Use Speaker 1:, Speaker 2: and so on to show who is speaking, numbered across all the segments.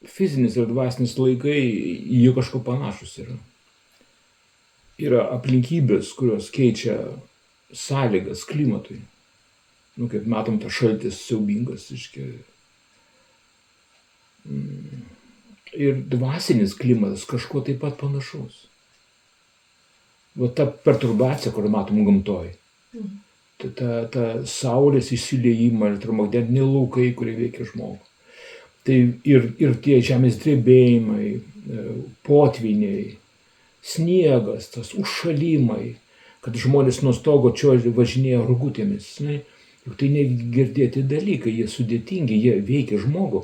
Speaker 1: fizinis ir dvasinis laikai, jie kažko panašus yra. Yra aplinkybės, kurios keičia sąlygas klimatui. Kaip matom, tas šaltis siaubingas, ir dvasinis klimatas kažko taip pat panašaus. Va ta perturbacija, kur matom gamtoj. Ta saulės išsiliejimą, elektromagnetiniai laukai, kurie veikia žmogų. Tai ir tie žemės drebėjimai, potviniai, sniegas, tas užšalimai, kad žmonės nuo stogo čiuožia važinėja rogutėmis. Juk tai negirdėti dalykai, jie sudėtingi, jie veikia žmogų,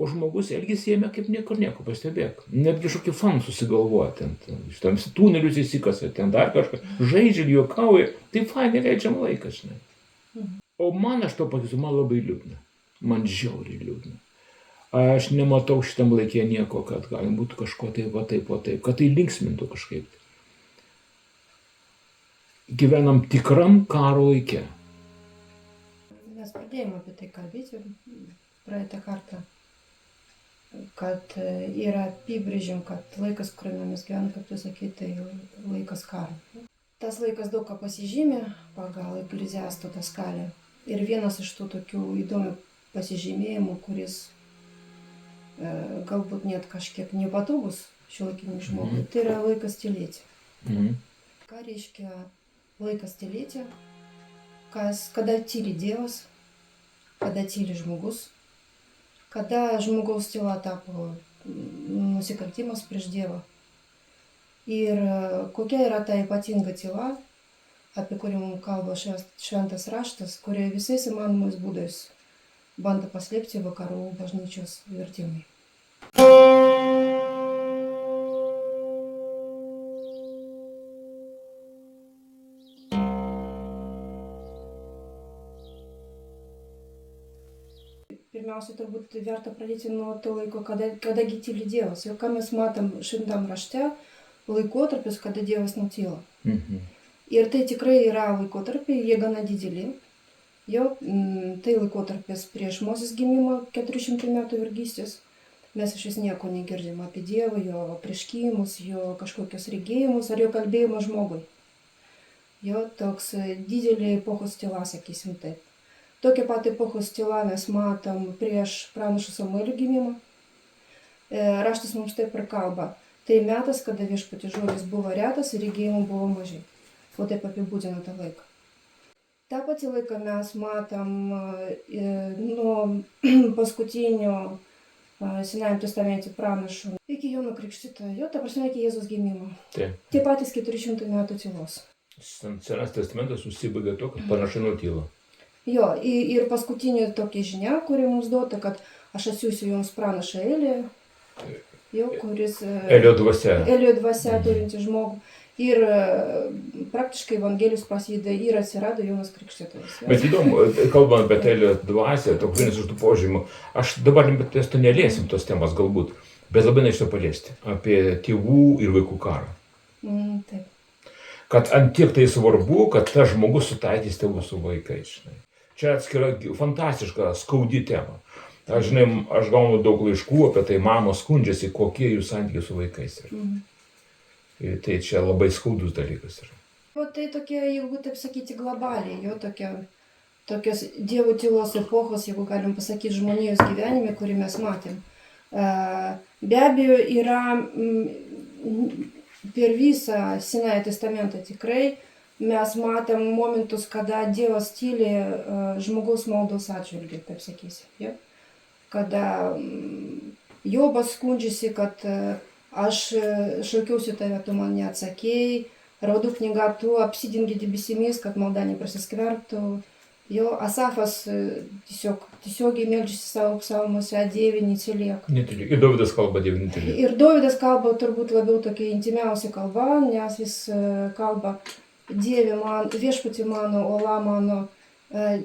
Speaker 1: o žmogus elgiasi jame kaip niekur nieko, pastebėk. Netgi kažkokį fan susigalvoja, ten tunelius įsikasa, ten dar kažką, žaidžia, juokauja, tai fainai leidžiam laiką, žinai. O man aš to pasakysiu, man labai liūdna, man žiauriai liūdna. Aš nematau šitam laikė nieko, kad galim būtų kažko taip, kad tai linksmintų kažkaip. Gyvenam tikram karo laike.
Speaker 2: Mes pradėjome apie tai kalbėti praeitą kartą, kad yra apibrėžim, kad laikas, kuriame mes gyvename, kaip tu sakai, tai laikas karo. Tas laikas daug ką pasižymė pagal Ekleziasto tą skalę. Ir vienas iš tų tokių įdomių pasižymėjimų, kuris galbūt net kažkiek nepatogus šiuolaikiniam žmogui, tai yra laikas tylėti. Ką reiškia laikas tylėti? Kada tyli Dievas, kada tyli žmogus, kada žmogaus tyla tapo nusikaltimas prieš Dievą. Ir kokia yra ta ypatinga tyla, apie kurį mums kalba šventas raštas, kurie visais įmanomais būdais bando paslėpti vakarų bažnyčios vertimai. Pirmiausia, turbūt verta pradėti nuo to laiko, kadagi tyli Dievas. Jau ką mes matom šventam rašte, laikotarpis, kada Dievas nutyla. Ir tai tikrai yra laikotarpiai, jie gana dideli. Jo, tai laikotarpis prieš Mozės gimimą, 400 metų vergystės. Mes iš vis nieko negirdim apie Dievą, jo apreiškimus, jo kažkokius regėjimus ar jo kalbėjimą žmogui. Jo, toks didelė epochos tyla, sakysim taip. Tokią pat epochos tylą mes matom prieš pranašo Samuelio gimimą. Raštas mums taip ir kalba. Tai metas, kada viešpaties žodis buvo retas ir regėjimų buvo mažai. O taip apibūdina tą laiką. Ta pati laiką mes matom nuo paskutinio Senajam testamente pranašų iki Jono Krikštytojo, ta prasme iki Jėzaus gimimo. Tie patys 400 metų tylos.
Speaker 1: Senas testamentas užsibaigia to, kad panašai nutyla.
Speaker 2: Jo, ir paskutinė tokia žinia, kuri mums duota, kad aš atsiųsiu jums pranašą Eliją, kuris
Speaker 1: Elio
Speaker 2: dvasia turinti žmogų. Ir praktiškai Evangelijos prasideda ir atsirado Jonas Krikštytojas.
Speaker 1: Bet įdomu, kalbant apie Elio dvasią, to vienas iš tų požymų, aš dabar neliesim tos temas galbūt, bet labai norėčiau paliesti apie tėvų ir vaikų karą.
Speaker 2: Taip.
Speaker 1: Kad ant tiek tai svarbu, kad tas žmogus sutaikys tėvus su vaikais. Čia atskira fantastiška, skaudi tema. Aš gaunu daug laiškų apie tai, mamos skundžiasi, kokie jų santykiai su vaikais yra. Tai čia labai skaudus dalykas yra.
Speaker 2: O tai tokie, jeigu taip sakyti, globaliai, tokios Dievo tylos epochos, jeigu galim pasakyti, žmonijos gyvenime, kurį mes matėm. Be abejo, yra per visą Senąjį testamentą tikrai mes matom momentus, kada Dievas tyli žmogaus maldos atžvilgiu, taip sakysi. Kada Jobas skundžiasi, kad aš šaukiausi tave, tu man neatsakėjai, raudų knyga, tu apsidengi debesimis, kad malda neprasiskverbtų. Asafas tiesiogiai meldžiasi savo psalmuose, Dieve neatsiliek.
Speaker 1: Ir Dovydas kalba Dieve neatsiliek.
Speaker 2: Ir Dovydas kalba turbūt labiau tokia intimiausia kalba, nes jis kalba Dieve man, viešpatį mano, ola mano,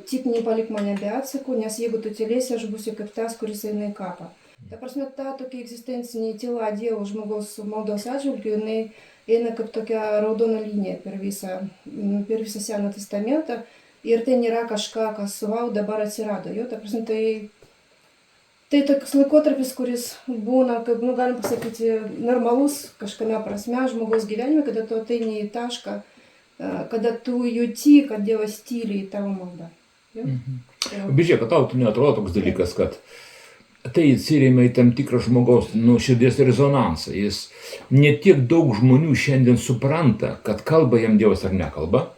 Speaker 2: tik nepalik mane be atsakų, nes jeigu tu tylėsi, aš būsiu kaip tas, kuris eina į kapą. Ta prasme, ta tokia egzistencinė tyla Dievo žmogaus maldos atžvilgiu, jinai eina kaip tokia raudona linija per visą Seną testamentą. Ir tai nėra kažką, kas dabar atsirado. Ta prasme, tai Tai toks laikotarpis, kuris būna, kaip, galim pasakyti, normalus kažkame prasme žmogaus gyvenime, kada tu ateini į tašką, kada tu jauti, kad Dievas tyli į tavo maldą.
Speaker 1: Bet žiūrėk, kad tau neatrodo toks dalykas, kad tai atsirėmė į tam tikrą žmogaus širdies rezonansą. Jis ne tiek daug žmonių šiandien supranta, kad kalba jam Dievas ar nekalba,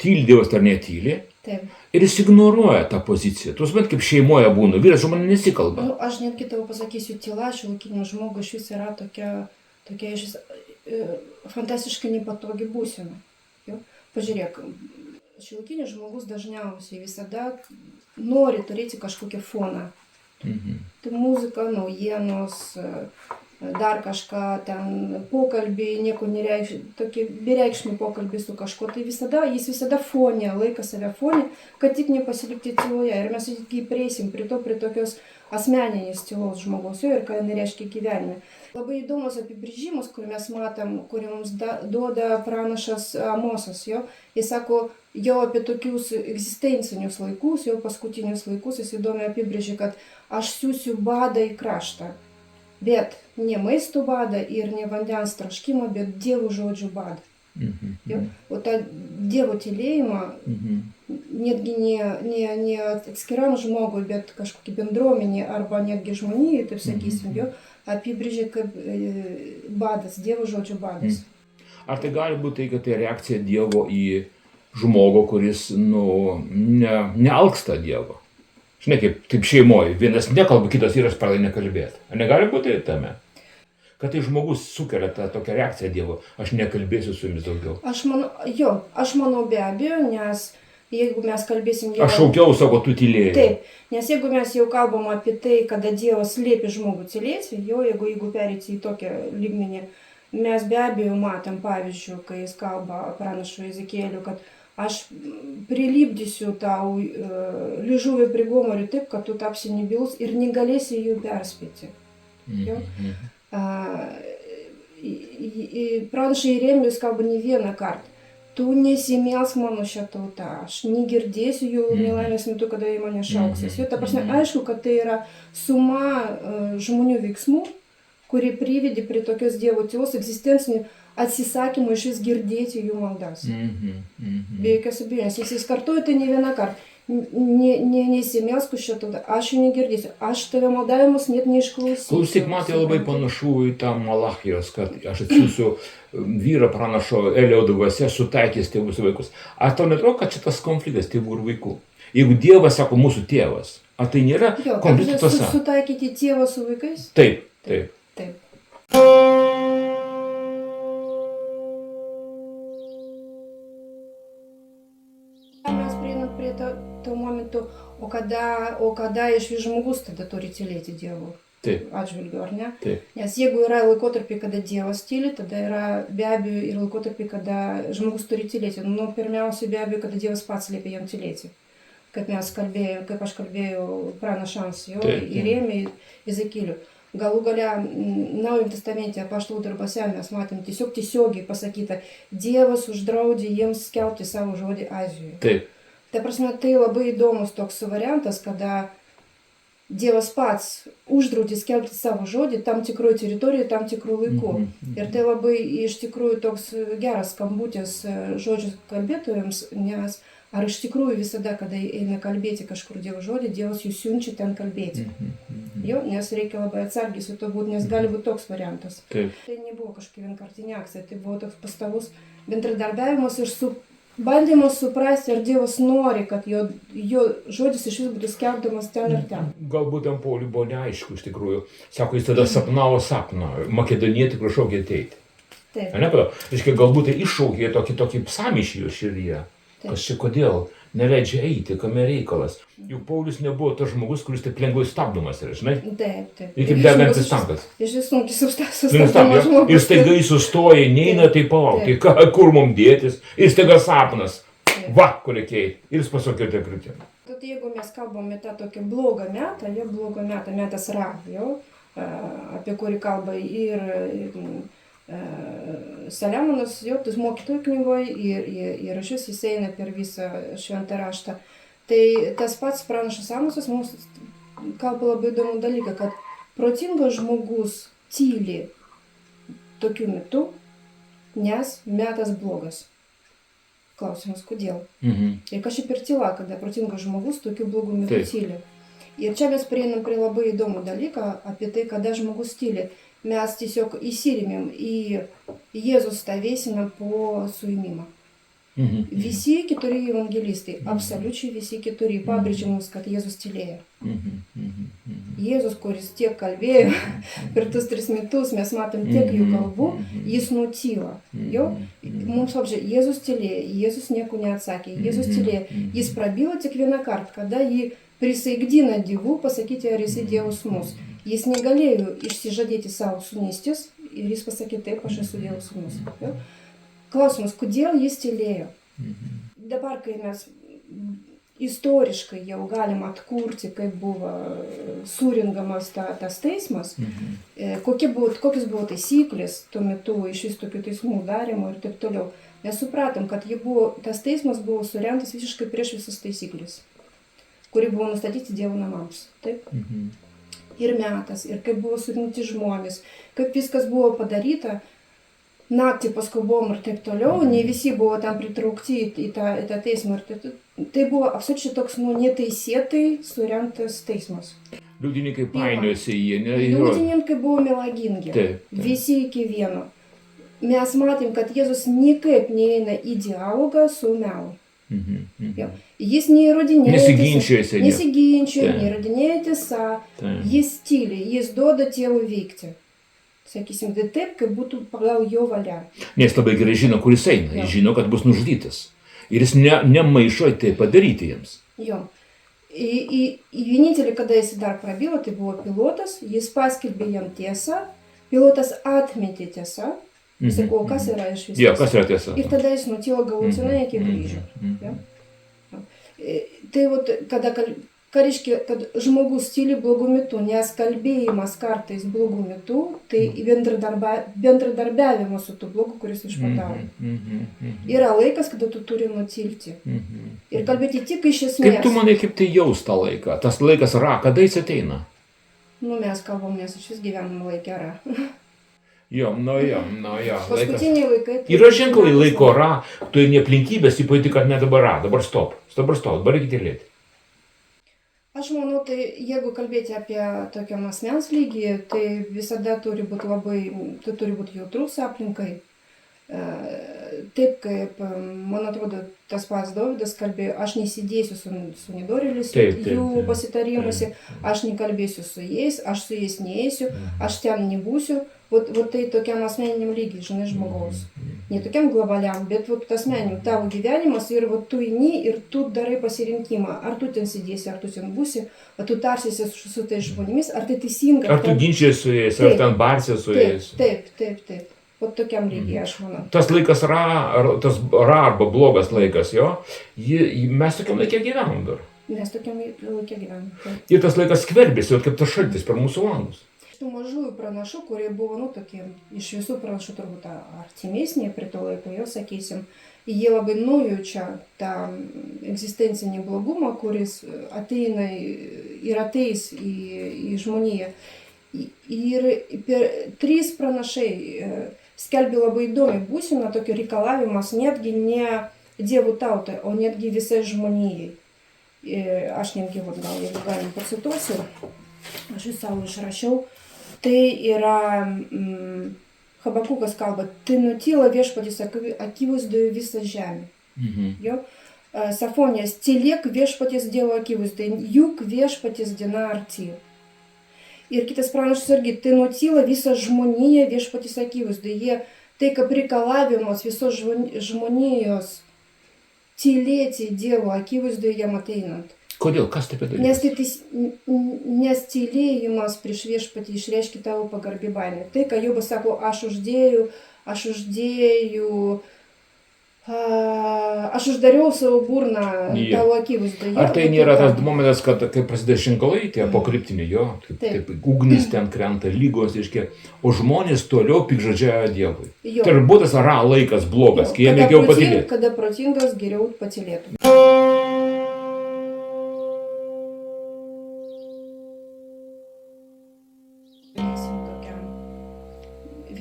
Speaker 1: tyli Dievas ar netyli.
Speaker 2: Taip.
Speaker 1: Ir jis ignoruoja tą poziciją. Tu supranti, kaip šeimoje būna, vyras su manimi nesikalba.
Speaker 2: Aš netgi tau pasakysiu, tyla šiuolaikiniam žmogui iš vis yra tokia fantastiškai nepatogi būsena. Pažiūrėk, šiuolaikinis žmogus dažniausiai visada nori turėti kažkokį foną. Tai muzika, naujienos, dar kažką, ten pokalbiai, nieko nereikšmė, tokie bereikšmiai pokalbiai su kažkuo, tai jis visada fonė, laiko save fonė, kad tik nepasilikti tyloje. Ir mes prieisim prie tokios asmeninės tylos žmogaus, ir ką jinai reiškia gyvenime. Labai įdomus apibrėžimus, kurį mes matom, kurį mums duoda pranašas Amosas. Jis sako, jau apie tokius egzistencinius laikus, jau paskutinius laikus, jis įdomiai apibrėžia, kad aš siųsiu badą į kraštą. Bet ne maisto badą ir ne vandens traškimą, bet Dievo žodžių badą. O tą Dievo tylėjimą netgi ne atskiram žmogui, bet kažkokį bendruomenį arba netgi žmonijai, taip sakysim, apibrėžia kaip badas, Dievo žodžių badas.
Speaker 1: Ar tai gali būti tai, kad tai reakcija Dievo į žmogų, kuris nealksta Dievo? Žinai, kaip šeimoje, vienas nekalba, kitas vyras pradeda nekalbėti. Ar negali būti tame? Kad tai žmogus sukelia tą tokią reakciją Dievo, aš nekalbėsiu su jumis daugiau.
Speaker 2: Aš manau be abejo, nes jeigu mes kalbėsim...
Speaker 1: Aš šaukiau savo, tu tylėjai.
Speaker 2: Taip, nes jeigu mes jau kalbam apie tai, kada Dievas liepia žmogų tylėti, jeigu perėti į tokią lygmenį, mes be abejo matom pavyzdžių, kai jis kalba pranašui Ezekėliui, kad aš prilipdysiu tau liežuvį prie gomurių taip, kad tu tapsi nebylus ir negalėsi jų perspėti. Pranašai Jeremijus kalba ne vieną kartą. Tu nesimelsk mano šią tautą, aš negirdėsiu jų nelaimės metu, kada jie mane šauksis. Ta prasme, aišku, kad tai yra suma žmonių veiksmų, kurie privedė prie tokios Dievo tylos egzistencinių atsisakymų iš vis girdėti jų maldas. Be jokios abejonės. Jis kartuoja tai ne vieną kartą. Nesimelsk šią tautą, aš jų negirdėsiu. Aš tave maldavimus net neišklausysiu.
Speaker 1: Klausyk, man tai labai panašu į tą Malachijos, kad aš atsiųsiu vyrą pranašo Elio dvasia, sutaikys tėvus ir vaikus. Ar tau netrodo, kad šitas konfliktas tėvų ir vaikų? Jeigu Dievas sako mūsų tėvas, ar tai nėra konfliktų tąsa?
Speaker 2: Sutaikyti tėvą su vaikais?
Speaker 1: Taip.
Speaker 2: Mes prieinam prie to momento, o kada iš vis žmogus tada turi tylėti Dievo atžvilgiu, ar ne?
Speaker 1: Taip.
Speaker 2: Nes jeigu yra laikotarpiai, kada Dievas tyli, tada yra be abejo ir laikotarpiai, kada žmogus turi tylėti. Pirmiausia, be abejo, kada Dievas pats liepia jam tylėti. Kaip aš kalbėjau pranašams, Jeremijui, Ezekėliui. Galų gale Naujam testamente apaštalų darbuose mes matėm tiesiogiai pasakyta, Dievas uždraudė jiems skelbti savo žodį Azijoje.
Speaker 1: Taip.
Speaker 2: Ta prasme, tai labai įdomus toks variantas, kada Dievas pats uždraudė skelbti savo žodį tam tikroje teritorijoje, tam tikrų laikų. Ir tai labai iš tikrųjų toks geras skambutis žodžių kalbėtojams, nes ar iš tikrųjų visada, kada eina kalbėti kažkur Dievo žodį, Dievas jų siunčia ten kalbėti. Nes reikia labai atsargiai su to būti, nes gali būti toks variantas.
Speaker 1: Taip.
Speaker 2: Tai nebuvo kažkokia vienkartinė akcija, tai buvo toks pastovus bendradarbiavimas ir bandymas suprasti, ar Dievas nori, kad jo žodis iš vis būtų skelbdamas ten ir ten.
Speaker 1: Galbūt tam Pauliui buvo neaišku iš tikrųjų. Sako, jis tada sapnavo sapną, makedonietį prašaukė ateiti.
Speaker 2: Taip.
Speaker 1: Galbūt tai iššaukė tokį sąmyšį jo širdyje. Kas čia kodėl neleidžia eiti, kame reikalas. Juk Paulius nebuvo tas žmogus, kuris taip lengvai stabdomas yra, žinai?
Speaker 2: Taip.
Speaker 1: Ir kaip degantis tankas.
Speaker 2: Iš vis sunkiai sustabdomas žmogus.
Speaker 1: Ir staiga jis sustoja, neina tai palaukti, kur mums dėtis. Ir staiga sapnas. Va, kur reikia. Ir jis pasakė taip rytį.
Speaker 2: Tad jeigu mes kalbame tą tokį blogą metą, metas Ra, apie kurį kalba ir Saliamonas, tas mokytojų knygoje ir šis jis eina per visą šventą raštą. Tai tas pats pranašas Amosas mums kalba labai įdomų dalyką, kad protingas žmogus tyli tokiu metu, nes metas blogas. Klausimas, kodėl? Ir kažkaip ir tyla, kada protingas žmogus tokiu blogu metu tyli. Ir čia mes prieinam prie labai įdomų dalyką apie tai, kada žmogus tyli. Mes tiesiog įsirėmėm į Jėzus stovėseną po suėmimo. Visi 4 evangelistai, absoliučiai visi 4, pabrėžia mums, kad Jėzus tylėjo. Jėzus, kuris tiek kalbėjo per tuos 3 metus, mes matom tiek jų kalbų, jis nutyla. Mums apžiūrė, Jėzus tylėjo, Jėzus nieko neatsakė, Jėzus tylėjo, jis prabilo tik vieną kartą, kada jį prisaigdina Dievu pasakyti, ar jis Dievo sūnus. Jis negalėjo išsižadėti savo sūnystės ir jis pasakė, taip, aš esu Dievo sūnus. Klausimas, kodėl jis tylėjo? Dabar, kai mes istoriškai jau galim atkurti, kaip buvo surengiamas tas teismas, kokios buvo taisyklės tuo metu iš vis tokių teismų darimo ir taip toliau, mes supratom, kad tas teismas buvo surengtas visiškai prieš visas taisyklės, kuri buvo nustatyti Dievo namams. Taip? Ir metas, ir kaip buvo surinkti žmonės, kaip viskas buvo padaryta, naktį paskubom ir taip toliau, ne visi buvo tam pritraukti į tą teismą. Tai buvo absoliučiai toks neteisėtai surengtas teismas.
Speaker 1: Liudininkai painiosi jie, ne?
Speaker 2: Liudininkai buvo melagingi, visi iki vieno. Mes matėm, kad Jėzus niekaip neina į dialogą su melu. Jis neįrodinėja neįrodinėja tiesą, jis tyli, jis duoda Tėvui veikti. Sakysim, tai taip, kaip būtų pagal jo valia.
Speaker 1: Nes labai gerai žino, kur jis eina. Jis žino, kad bus nužudytas. Ir jis nemaišo tai padaryti jiems.
Speaker 2: Jo. Vienintelį, kada jis dar prabilo, tai buvo pilotas. Jis paskelbė jam tiesą. Pilotas atmetė tiesą. Sakau, kas yra iš viskas?
Speaker 1: Jo, kas yra tiesa?
Speaker 2: Ir tada jis nutilo galutinai iki kryžiaus. Tai vat, ką reiškia, kad žmogus tyli blogų metu, nes kalbėjimas kartais blogų metu, tai bendradarbiavimas su tuo blogu, kuris išpadaro. Yra laikas, kada tu turi nutilti. Ir kalbėti tik iš esmės.
Speaker 1: Kaip tu manai, kaip tai jaus tą laiką? Tas laikas ra, kada jis ateina?
Speaker 2: Mes kalbam, nes iš vis gyvenam laikė ra.
Speaker 1: Jo.
Speaker 2: Paskutiniai laikai.
Speaker 1: Yra ženklai laiko ra, tu ne aplinkybės, įpaiti, kad ne dabar ra, dabar stop, dabar reikia tylėti.
Speaker 2: Aš manau, tai jeigu kalbėti apie tokiam asmens lygį, tai visada turi būti jautrus aplinkai. Taip kaip, man atrodo, tas pats Dovydas kalbėjo, aš nesidėsiu su nedorėlis jų pasitarimuose, aš nekalbėsiu su jais, aš su jais neėsiu, aš ten nebūsiu. Vat tai tokiam asmeniniam lygiai, žinai, žmogaus. Ne tokiam globaliam, bet asmeniniam tavo gyvenimas ir tu eini ir tu darai pasirinkimą. Ar tu ten sėdėsi, ar tu ten būsi, ar tu tarsiesi su tais žmonėmis, ar tai teisinga.
Speaker 1: Ar tu ginčiai su jais, ar ten barsi su jais.
Speaker 2: Taip. Vat tokiam lygiai, aš manau.
Speaker 1: Tas laikas tas ra arba blogas laikas, jo, mes tokiam laikė gyvenam dar.
Speaker 2: Mes tokiam laikė gyvenam.
Speaker 1: Ir tas laikas skverbėsi, kaip tas šaltis per mūsų langus.
Speaker 2: Tų mažųjų pranašų, kurie buvo, tokie, iš visų pranašų turbūt artimesnė prie to laiko, jau sakysim, jie labai nujaučia tą egzistencinį blogumą, kuris ateina ir ateis į žmoniją. Ir 3 pranašai skelbė labai įdomią būseną, tokio reikalavimas netgi ne Dievo tautai, o netgi visai žmonijai. Aš netgi, gal jeigu galim pacituosiu, aš jį savo išrašiau. Tai yra Habakukas kalba, tai nutyla viešpaties akivaizdoje visą žemę. Safonijas, tylėk viešpaties Dievo akivaizdoje, juk viešpaties diena arti. Ir kitas pranašas irgi, tai nutyla visą žmoniją viešpaties akivaizdoje. Tai kaip reikalavimas visos žmonijos tylėti Dievo akivaizdoje jam ateinant.
Speaker 1: Kodėl? Kas taip padarys?
Speaker 2: Nes tylėjimas prieš viešpatį išreiškia tavo pagarbį baimę. Tai, ką Jobas sako, aš uždariau savo burną tavo akivaizdoje.
Speaker 1: Ar tai nėra tas momentas, kad kai prasideda šinkalai, tie apokriptiniai, jo, taip, ugnis ten krenta, lygos, reiškia, o žmonės toliau pikžodžiauja Dievui. Tai ir buvo tas ra laikas blogas, kai jie mėgėjo patylėti.
Speaker 2: Kada protingas geriau patylėtų.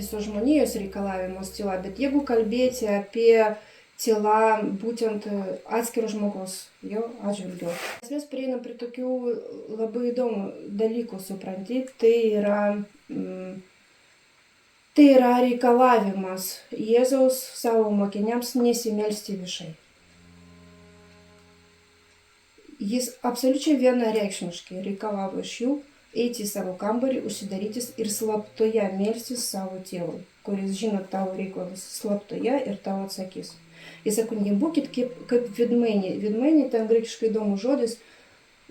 Speaker 2: visos žmonijos reikalavimus tyla, bet jeigu kalbėti apie tylą būtent atskiro žmogaus, jo atžvilgiu. Mes prieinam prie tokių labai įdomų dalykų, supranti, tai yra reikalavimas Jėzaus savo mokiniams nesimelsti viešai. Jis absoliučiai vienareikšmiškai reikalavo iš jų eiti į savo kambarį, užsidarytis ir slaptoje melstis savo tėvui, kuris žino tavo reikalus slaptoje ir tau atsakys. Jis sako, nebūkit kaip vidmainiai. Vidmainiai ten graikiškai įdomus žodis,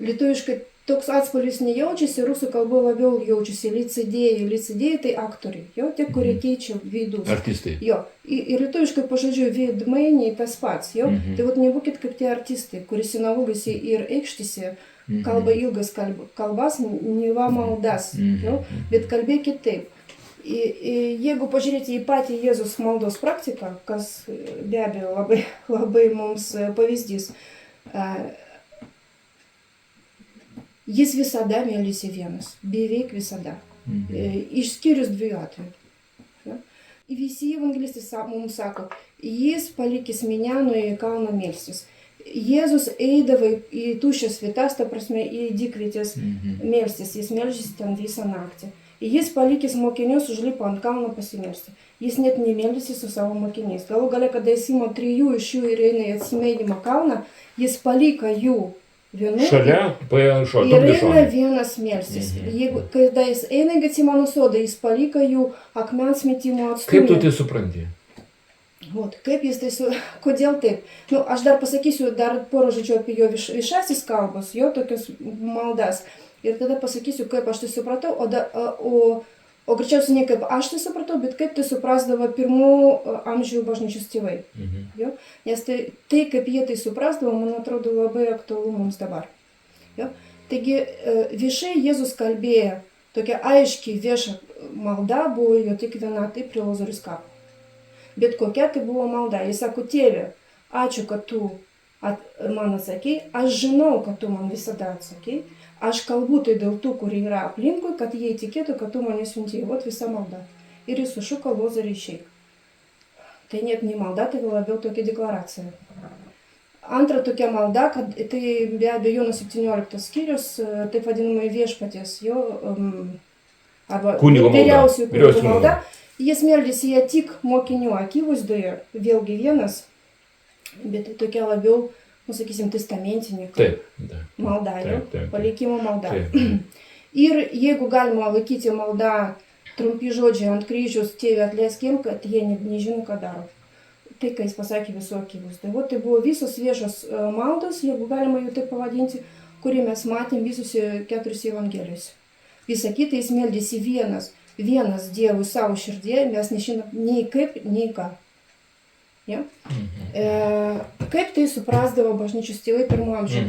Speaker 2: lietuviškai toks atspalvis nejaučiasi, rusų kalba labiau jaučiasi licidėjai. Licidėjai tai aktoriai, jo, tie, kurie keičia veidus.
Speaker 1: Artistai.
Speaker 2: Jo, ir lietuviškai pažodžiu vidmainiai tas pats, jo. Tai vat nebūkit kaip tie artistai, kuris sinagogose ir aikštėse kalba ilgas kalbas, neva maldas, jo, bet kalbėkit taip. Jeigu pažiūrėti į patį Jėzus maldos praktiką, kas be abejo labai mums pavyzdys, jis visada mėlėsi vienas, beveik visada, išskyrus 2 atvejų. Visi evangelistai mums sako, jis palikęs minią nuėjo į kalną melstis. Jėzus eidavo į tuščias vietas, ta prasme į dykvietės melstis, jis melžėsi ten visą naktį. Jis palikęs mokinius užlipo ant kalno pasimelsti. Jis net nemeldėsi su savo mokiniais. Galų gale, kada jis ima 3 iš jų ir eina į atsimėdimą kalną, jis palika jų vienų ir eina vienas melstis. Kada jis eina į Getsimano sodą, jis palika jų akmens metimo atstumą.
Speaker 1: Kaip tu tai supranti?
Speaker 2: Kaip jis tai kodėl taip? Aš dar pasakysiu porą žodžių apie jo viešasis kalbas, jo tokias maldas. Ir tada pasakysiu, kaip aš tai supratau, o greičiausiai ne kaip aš tai supratau, bet kaip tai suprasdavo pirmų amžių bažnyčios tėvai. Jo? Nes tai, kaip jie tai suprasdavo, man atrodo labai aktualu mums dabar. Jo? Taigi, viešai Jėzus kalbėjo, tokia aiškiai vieša malda buvo jo tik viena, tai prie Lozoriaus kapo. Bet kokia tai buvo malda. Jis sako, tėve, ačiū, kad tu man atsakei, aš žinau, kad tu man visada atsakei. Aš kalbu tai dėl tų, kurie yra aplinkui, kad jie įtikėtų, kad tu mane siuntėjai. Vot visa malda. Ir jis sušuko, Lozoriau išeik. Tai net ne malda, tai labiau tokia deklaracija. Antra tokia malda, kad tai be abejo Jono 17 skyrius, taip vadinamai viešpaties, jo, arba vyriausiųjų kunigų malda. Jis meldėsi ją tik mokinių akivaizdoje, vėlgi vienas, bet tokia labiau, sakysim, testamentinė malda, palikimo malda. Ir jeigu galima laikyti maldą trumpi žodžiai ant kryžiaus, tėve atleisk jiem, kad jie nežino, ką daro. Tai, ką jis pasakė visų akivaizdoje. Tai buvo visos viešos maldos, jeigu galima jų taip pavadinti, kurį mes matėm visose 4 evangelijose. Visą kitą jis meldėsi vienas Dievui savo širdėje, mes nežinom nei kaip, nei ką. Ja? Kaip tai suprasdavo bažnyčios tėvai pirmų amžių?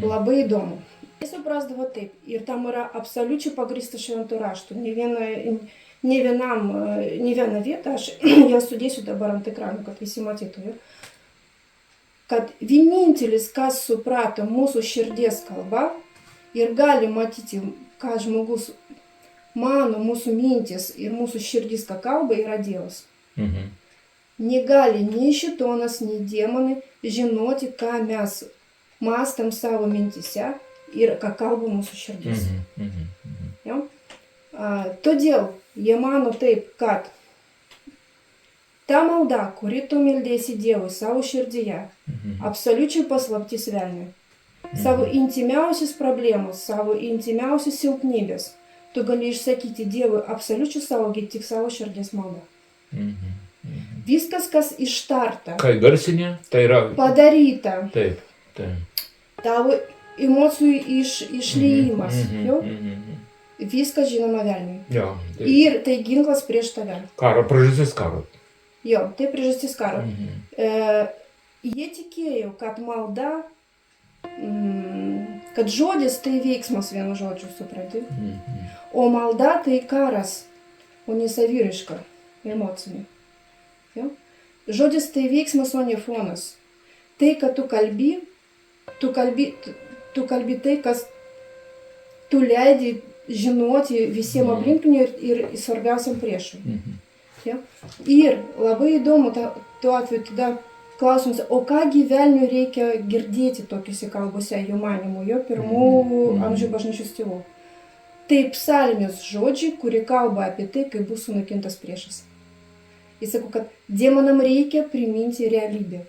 Speaker 2: Labai įdomu. Tai suprasdavo taip. Ir tam yra absoliučiai pagrįsta šventų raštų. Ne viena vieta, aš ją sudėsiu dabar ant ekrano, kad visi matytų. Ja? Kad vienintelis, kas suprato mūsų širdies kalbą ir gali matyti, ką žmogus mano, mūsų mintis ir mūsų širdis, ką kalba, yra Dievas. Negali nei šitonas, nei demonai žinoti, ką mes mąstam savo mintise ir ką kalba mūsų širdis. Ja? Todėl jie mano taip, kad ta malda, kuri tu meldėsi Dievui savo širdyje, absoliučiai paslaptis velniui. Savo intimiausias problemas, savo intimiausias silpnybės, tu gali išsakyti Dievui absoliučiai savo, tik savo širdies maldą. Viskas, kas ištarta,
Speaker 1: kai garsinė, tai yra
Speaker 2: padaryta,
Speaker 1: taip.
Speaker 2: Tavo emocijų išliejimas, viskas žinoma velniui. Ir tai ginklas prieš tave.
Speaker 1: Priežastis karo.
Speaker 2: Jo, tai priežastis karo. Jie tikėjo, kad malda, kad žodis tai veiksmas vienu žodžiu, supranti. O malda tai karas, o ne saviraiška, emocinė. Ja? Žodis tai veiksmas, o ne fonas. Tai, kad tu kalbi tai, kas tu leidi žinoti visiems aplinkiniui ir svarbiausiam priešui. Ja? Ir labai įdomu tuo atveju tada klausimas, o kągi velniui reikia girdėti tokiuose kalbose, jų manimų, jo pirmų amžių bažnyčios tėvų. Tai psalmės žodžiai, kurie kalba apie tai, kaip bus sunaikintas priešas. Jis sako, kad demonam reikia priminti realybę,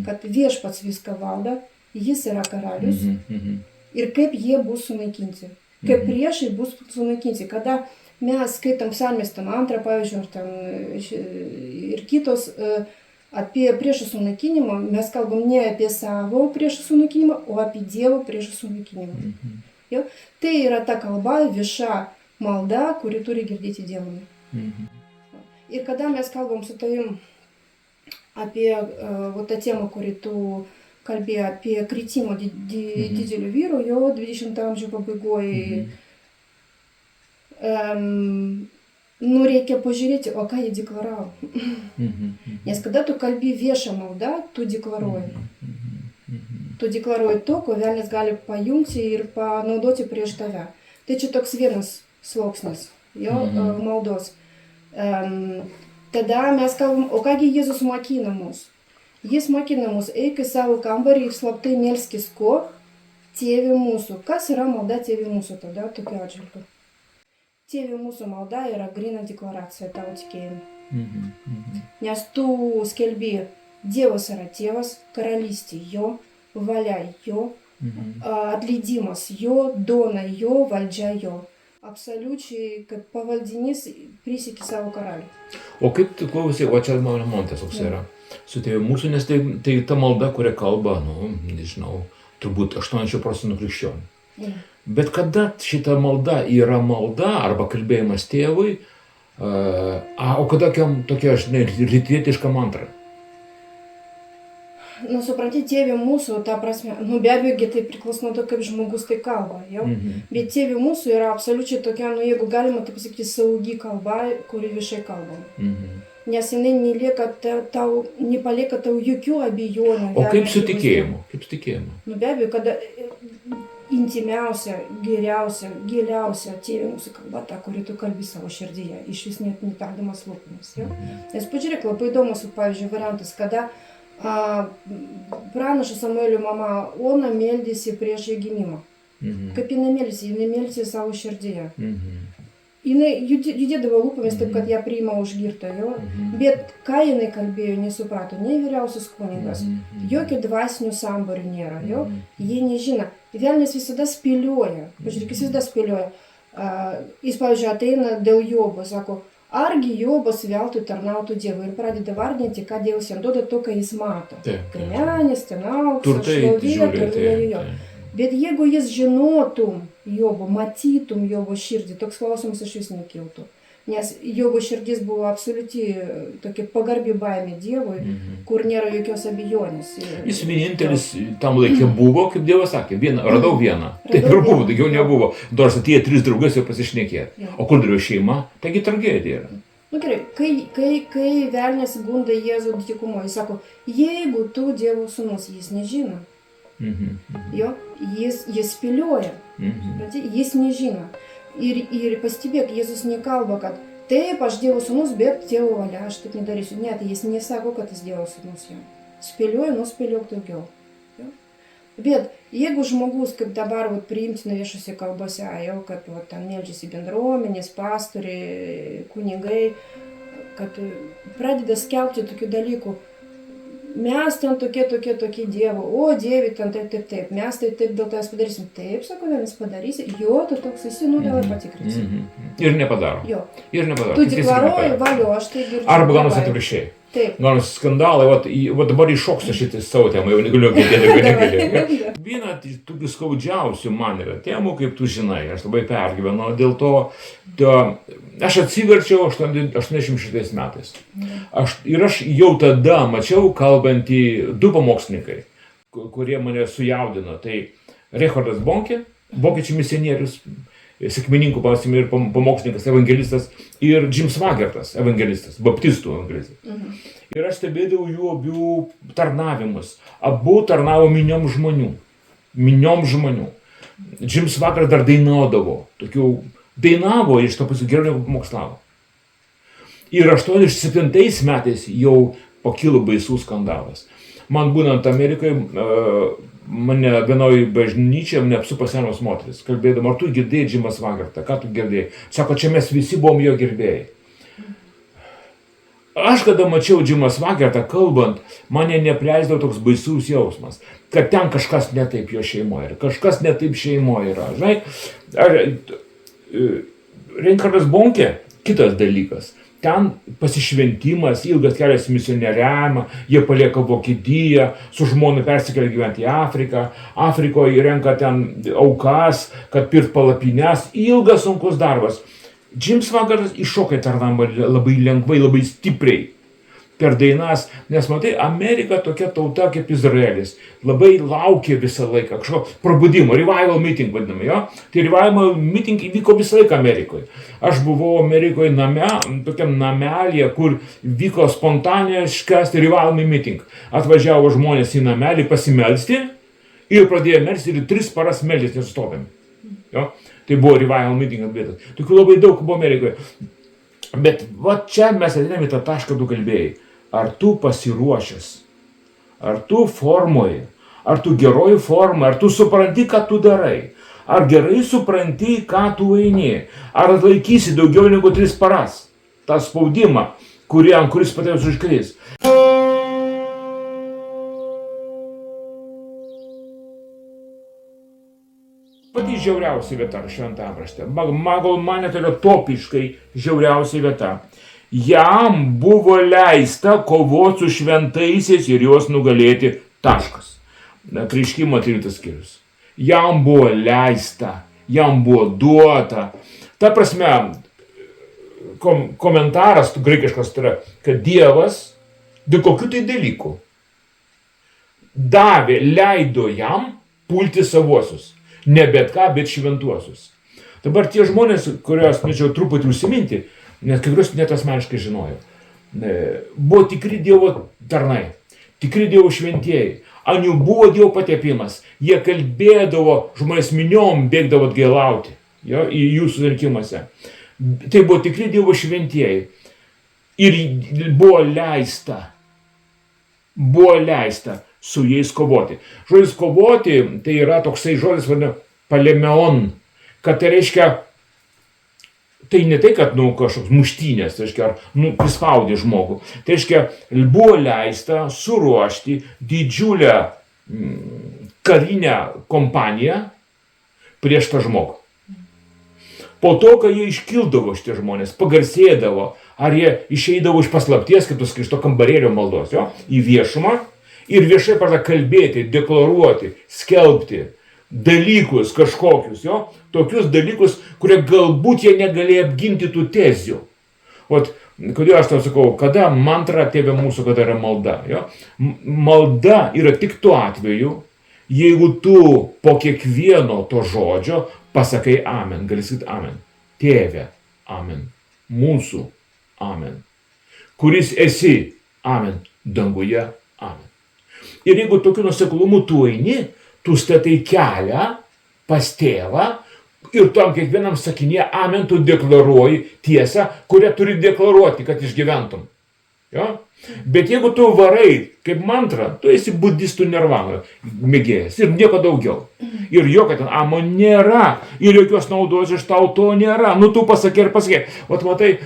Speaker 2: kad viešpats viską valdo, jis yra karalius ir kaip jie bus sunaikinti, kaip priešai bus sunaikinti. Kada mes skaitam psalmės ten 2, pavyzdžiui, ar ten ir kitos apie priešų sunaikinimą, mes kalbam ne apie savo priešų sunaikinimą, o apie Dievo priešų sunaikinimą. Jo? Tai yra ta kalba, vieša malda, kuri turi girdėti demonai. Ir kada mes kalbam su tavim apie tą temą, kurį tu kalbėjai, apie kritimą didelių vyrų, jo 20 amžių pabaigoje, reikia pažiūrėti, o ką jie deklaravo. Nes kada tu kalbi viešą maldą, tu deklaruoji. Tu deklaruoji to, ko velnias gali pajungti ir panaudoti prieš tave. Tai čia toks vienas sluoksnis jo maldos. Tada mes kalbam, o kągi Jėzus mokina mus. Jis mokina mus, eik į savo kambarį ir slaptai melskis ko? Tėve mūsų. Kas yra malda Tėve mūsų tada tokiu atžvilgiu? Tėve mūsų malda yra gryna deklaracija tavo tikėjimo. Nes tu skelbi, Dievas yra tėvas, karalystė jo, valia jo, atleidimas jo, dona jo, valdžia jo. Absoliučiai, kaip pavaldinys prisieki savo karalių.
Speaker 1: O kaip tu klausai, o čia mano montas toks yra, su Tėve mūsų, nes tai ta malda, kurią kalba, nežinau, turbūt 80% krikščionių. Bet kada šita malda yra malda arba kalbėjimas tėvui, o kada tokia, žinai, rytietiška mantra?
Speaker 2: Supranti, Tėve mūsų, ta prasme, be abejo, tai priklauso nuo to, kaip žmogus tai kalba, jau? Bet Tėve mūsų yra absoliučiai tokia, jeigu galima taip pasakyti, saugi kalba, kuri viešai kalbama. Nes jinai nepalieka tau jokių abejonių.
Speaker 1: O kaip su tikėjimu?
Speaker 2: Be abejo, kada intymiausia, geriausia, giliausia Tėve mūsų kalba, ta, kuri tu kalbi savo širdyje, iš vis net netardamas lūpomis. Nes pažiūrėk, labai įdomus, pavyzdžiui, variantas, kada pranašo Samuelio mama Ona meldėsi prieš jo gimimą. Kaip jinai meldėsi savo širdyje. Jinai judėdavo lūpomis taip, kad ją priima už girtą, bet ką jinai kalbėjo, nesuprato, nei vyriausias kunigas, jokio dvasinių sambarių nėra, jie nežino. Velnias visada spėlioja, pažiūrėk, jis visada spėlioja. Jis, pavyzdžiui, ateina dėl Jobo, sako, argi Jobas veltui tarnautų Dievui ir pradeda vardinti, ką Dievas jam duoda to, ką jis mato. Kremenis, ten auksas, šlovė. Bet jeigu jis žinotum Jobo, matytum Jobo širdį, toks klausimas iš vis nekiltų. Nes Jobo širdis buvo absoliučiai tokia pagarbi baimė Dievui, kur nėra jokios abejonės.
Speaker 1: Jis vienintelis tam laikė buvo, kaip Dievas sakė, radau vieną. Taip ir buvo, daugiau nebuvo. Nors atėjo 3 draugas ir pasišnekėti. O kur dėl šeima, taigi tragedija yra.
Speaker 2: Gerai, kai velnias gunda Jėzų dykumoje, jis sako, jeigu tu Dievo sūnus, jis nežino. Jis spėlioja, jis nežino. Ir pastebėk, Jėzus nekalba, kad taip, aš Dievo sūnus, bet Tėvo valia, aš taip nedarysiu. Ne, tai jis nesako, kad jis Dievo sūnus. Spėlioja, spėliok daugiau. Bet jeigu žmogus, kaip dabar priimtina viešose kalbose, kad ten meldžiasi bendruomenės, pastoriai, kunigai, kad pradeda skelbti tokių dalykų. Mes ten tokie Dievo, o Dieve ten taip, mes taip dėl tavęs padarysim. Taip, sako, vienas padarysi, tu toks esi, davai patikrinsi.
Speaker 1: Ir nepadaro.
Speaker 2: Tu deklaruoji, valio, aš tai girdžiu.
Speaker 1: Arba gaunasi atvirkščiai. Gaunasi skandalai, dabar iššoksiu šitą savo temą, jau negaliu girdėti. Viena tokių skaudžiausių man yra temų, kaip tu žinai, aš labai pergyvenu, dėl to aš atsiverčiau 86 metais. Ir aš jau tada mačiau kalbantį 2 pamokslininkai, kurie mane sujaudino. Tai Richardas Bonkė, vokiečių misionierius, sekmininkų ir pamokslininkas, evangelistas, ir Jim Swaggart, evangelistas, baptistų evangelistas. Ir aš stebėdavau jų abių tarnavimus. Abu tarnavo miniom žmonių. Jim Swaggart dar dainaudavo. Dainavo iš to gerai pamokslavo. Ir 87 metais jau pakilo baisus skandalas. Man būnant Amerikoje, mane vienoje bažnyčioje, mane apsupo senos moteris. Kalbėdama, ar tu girdėjai Jimą Swagertą, ką tu girdėjai? Sako, čia mes visi buvom jo gerbėjai. Aš, kada mačiau Jimą Swagertą kalbant, mane neapleisdavo toks baisus jausmas, kad ten kažkas netaip jo šeimoje yra, kažkas netaip šeimoje yra. Žinai, Reinhardas Bonke, kitas dalykas. Ten pasišventimas, ilgas kelias misionieriavimą, jie palieka Vokietiją, su žmona persikelia gyventi į Afriką, Afrikoje renka ten aukas, kad pirt palapines, ilgas sunkus darbas. Jim Swagertas iššoka į tarnavimą labai lengvai, labai stipriai per dainas, nes matai, Amerika tokia tauta kaip Izraelis, labai laukia visą laiką kažkokio probudimo, revival meeting vadinama, jo? Tai revival meeting įvyko visą laiką Amerikoje. Aš buvau Amerikoje tokiam namelėje, kur vyko spontaniškas revival meeting. Atvažiavo žmonės į namelį pasimelsti ir pradėjo melsti ir 3 paras meldės nesustodami. Jo? Tai buvo revival meeting atbėtas. Tokių labai daug buvo Amerikoje. Bet va čia mes ateiname į tą tašką, tu kalbėjai. Ar tu pasiruošęs? Ar tu formoji? Ar tu geroji forma? Ar tu supranti, ką tu darai? Ar gerai supranti, ką tu eini? Ar atlaikysi daugiau negu 3 paras? tą spaudimą, kuris patėvus užkrės. Pati žiauriausia vieta šventam rašte. Pagal mane tai yra topiškai žiauriausia vieta. Jam buvo leista kovoti su šventaisiais ir juos nugalėti. Taškas. Apreiškimo 13 skyrius. Jam buvo leista, jam buvo duota. Ta prasme, komentaras graikiškas tai yra, kad Dievas dėl kokių tai dalykų davė, leido jam pulti savuosius. Ne bet ką, bet šventuosius. Dabar tie žmonės, kuriuos norėčiau truputį užsiminti, nes kai kuriuos net asmeniškai žinojau, buvo tikri Dievo tarnai, tikri Dievo šventieji. Ant jų buvo Dievo patepimas. Jie kalbėdavo, žmonės miniom bėgdavo atgailauti į jų susirinkimuose. Tai buvo tikri Dievo šventieji. Ir buvo leista su jais kovoti. Žodis kovoti, tai yra toksai žodis, vadinasi, palemeon, kad tai reiškia, tai ne tai, kad kažkoks muštynės, tai reiškia, prispaudė žmogų. Tai reiškia, buvo leista suruošti didžiulę karinę kompaniją prieš tą žmogų. Po to, kai jie iškildavo šitie žmonės, pagarsėdavo, ar jie išeidavo iš paslapties, kaip tu sakai, iš to kambarėlio maldos, į viešumą, ir viešai pradeda kalbėti, deklaruoti, skelbti dalykus kažkokius, tokius dalykus, kurie galbūt jie negalėjo apginti tų tezių. Kodėl aš tau sakau, kada mantra Tėve mūsų, kada yra malda. Malda yra tik tuo atveju, jeigu tu po kiekvieno to žodžio pasakai amen, gali sakyti amen. Tėve, amen. Mūsų, amen. Kuris esi, amen. Danguje, amen. Ir jeigu tokiu nuoseklumu tu eini, tu statai kelią pas tėvą ir tam kiekvienam sakinėje amen tu deklaruoji tiesą, kurią turi deklaruoti, kad išgyventum. Bet jeigu tu varai kaip mantra, tu esi budistų nirvanoje mėgėjas ir nieko daugiau. Ir jokio ten amo nėra ir jokios naudos iš tau to nėra. Tu pasakė ir pasakė. Matai,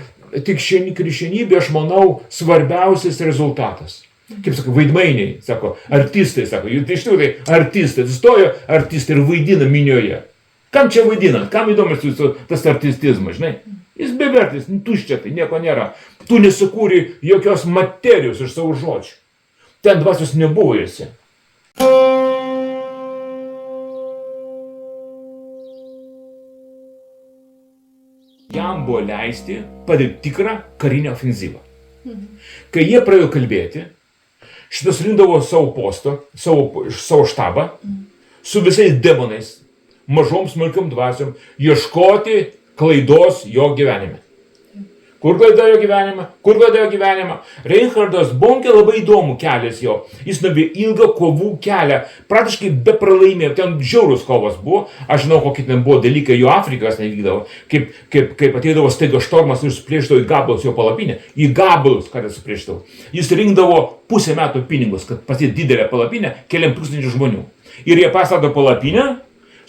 Speaker 1: tik krikščionybė, aš manau, svarbiausias rezultatas. Kaip sako, vaidmainiai, sako, artistai, sako, iš tikrųjų tai artistai, atsistojo artistai ir vaidina minioje. Kam čia vaidina? Kam įdomus tas artistizmas, žinai? Jis bevertis, tuščia, tai nieko nėra. Tu nesukūri jokios materijos iš savo žodžių. Ten dvasios nebuvo jose. Jam buvo leisti padaryti tikrą karinę ofenzyvą. Kai jie pradėjo kalbėti, šitas rinkdavo savo postą, savo štabą, su visais demonais, mažom smulkiom dvasiom, ieškoti klaidos jo gyvenime. Kur klaida jo gyvenimą? Reinhardas Bonkė labai įdomų kelias jo. Jis nuėjo ilgą kovų kelią, praktiškai be pralaimėjimų, ten žiaurus kovos buvo. Aš žinau, kokie ten buvo dalykai, jo Afrikos nevykdavo. Kaip ateidavo staiga štormas ir suplėšdavo į gabalus jo palapinę. Į gabalus, ką tai suplėšdavo. Jis rinkdavo pusę metų pinigus, kad pasidėti didelę palapinę keliam tūkstančių žmonių. Ir jie pastato palapinę,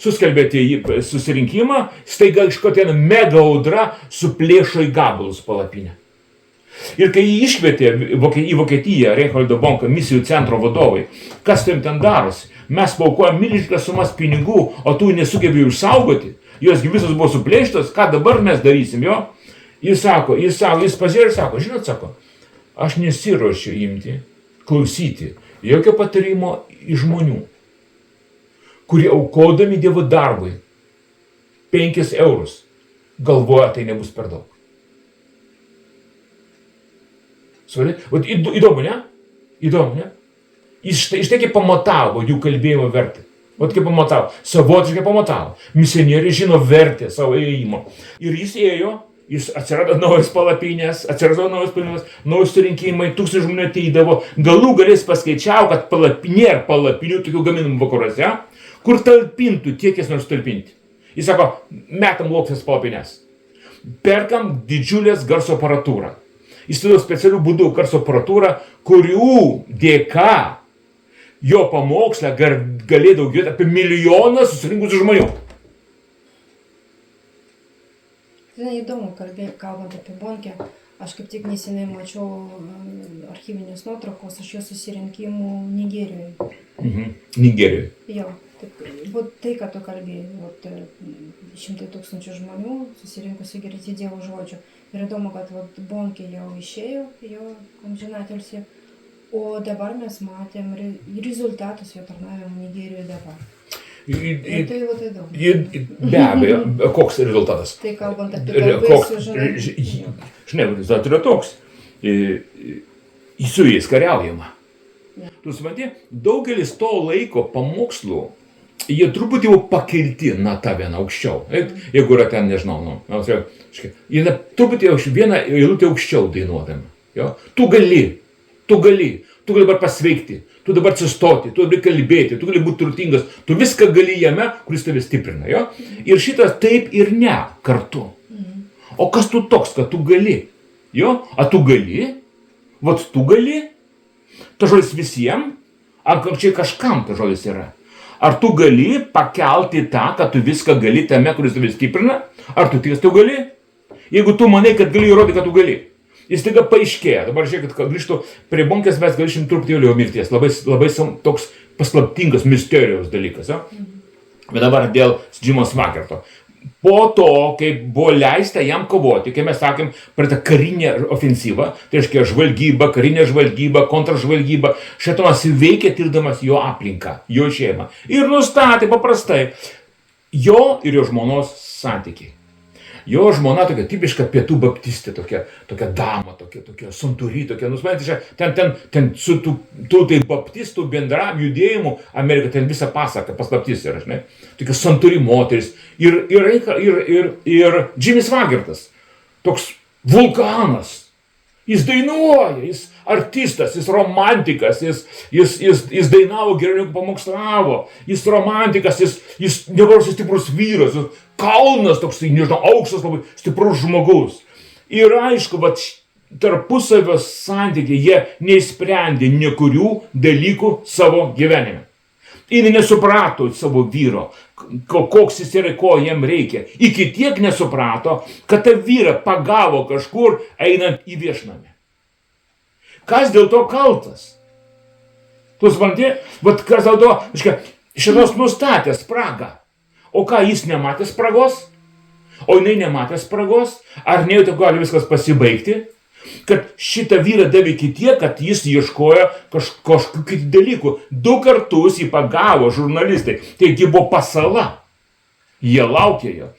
Speaker 1: suskelbėte į susirinkimą, staiga iš ko ten mega audra suplėšo į gabalus palapinę. Ir kai jį iškvietė į Vokietiją, Reinhardo Bonko misijų centro vadovai, kas ten darosi? Mes paukojam milžiniškas sumas pinigų, o tu nesugebėjai išsaugoti, jos visos buvo suplėštos, ką dabar mes darysim, jo? Jis pasižiūrė ir sako, aš nesiruošiu klausyti jokio patarimo iš žmonių, kurie aukodami Dievo darbui 5 eurus galvoja, tai nebus per daug. Įdomu, ne? Jis štai kaip pamatavo jų kalbėjimo vertę. Kaip pamatavo, savotiškai pamatavo. Misionieriai žino vertę savo ėjimo. Ir jis ėjo, atsirado naujas palapinės, naujus surinkimai, 1000 žmonių ateidavo. Galų galės paskaičiavo, kad nėra palapinių tokių gaminamų vakaruose, kur talpintų tiek, kiek nors talpinti. Jis sako, metam lauksės palapinės. Perkam didžiulės garso aparatūrą. Jis turi specialių būdų garso aparatūrą, kurių dėka jo pamokslę galėdavo girdėti apie 1 milijoną susirinkusių žmonių.
Speaker 2: Tai įdomu, kalbant apie Bonkę. Aš kaip tik neseniai mačiau archyvinės nuotraukos iš jo susirinkimų Nigerijoje.
Speaker 1: Nigerijoje.
Speaker 2: Jo, tai, ką tu kalbėjai, 100 000 žmonių susirinkusi girdėti Dievo žodžių. Ir įdomu, kad Bonkė jau išėjo, jo amžinatilsį, o dabar mes matėm rezultatus jo tarnavimo Nigerijoje dabar. Ir tai įdomu.
Speaker 1: Be abejo, koks rezultatas?
Speaker 2: Tai kalbant apie darbais
Speaker 1: žinai, rezultatas yra toks. Su jais kariaujama. Tu supranti, daugelis to laiko pamokslų, jie truputį jau pakelti natą vieną aukščiau. Jeigu yra ten, nežinau, jie truputį vieną eilutę aukščiau dainuodami. Tu gali dabar pasveikti, tu dabar atsistoti, tu gali kalbėti, tu gali būti turtingas, tu viską gali jame, kuris tave stiprina. Ir šitas taip ir ne kartu. O kas tu toks, kad tu gali? A tu gali? Vat tu gali? Ta žodis visiems? Ar čia kažkam ta žodis yra? Ar tu gali pakelti tą, kad tu viską gali tame, kuris tave stiprina? Ar tu tiks tu gali? Jeigu tu manai, kad gali įrodyti, kad tu gali. Jis taiga paaiškėja. Dabar žiūrėkit, kad grįžtų prie Bonkės, mes grįžtim truputį vėliau mirties. Labai toks paslaptingas misterijos dalykas. Bet dabar dėl Džimo Swagerto. Po to, kai buvo leista jam kovoti, kai mes sakėm, per tą karinę ofensyvą, tai reiškia žvalgyba, karinė žvalgyba, kontražvalgyba, šėtonas veikė tirdamas jo aplinką, jo šeimą. Ir nustatė paprastai jo ir jo žmonos santykiai. Jo žmona tokia tipiška pietų baptistė, tokia dama, tokia santūri, ten su tų tai baptistų bendram judėjimu Amerika, ten visa pasaka, paslaptis yra, žinai, tokia santūri moteris. Ir Jimis Swagertas, toks vulkanas, jis dainuoja, jis artistas, jis romantikas, jis dainavo geriau negu pamokslavo, jis romantikas, jis nevaržas stiprus vyras, kalnas toks, nežinau, aukštas labai stiprus žmogus. Ir aišku, tarpusavio santykiai, jie neįsprendė niekurių dalykų savo gyvenime. Jis nesuprato savo vyro, koks jis yra, ko jam reikia. Iki tiek nesuprato, kad tą vyrą pagavo kažkur einant į viešnamį. Kas dėl to kaltas? Tu supranti, kas dėl to, šitas nustatė spragą. O ką, jis nematė spragos? O jinai nematė spragos? Ar ne, tai gali viskas pasibaigti? Kad šitą vyrą davė kitie, kad jis ieškojo kažkokių dalykų. 2 kartus jį pagavo žurnalistai. Taigi buvo pasala. Jie laukė jo.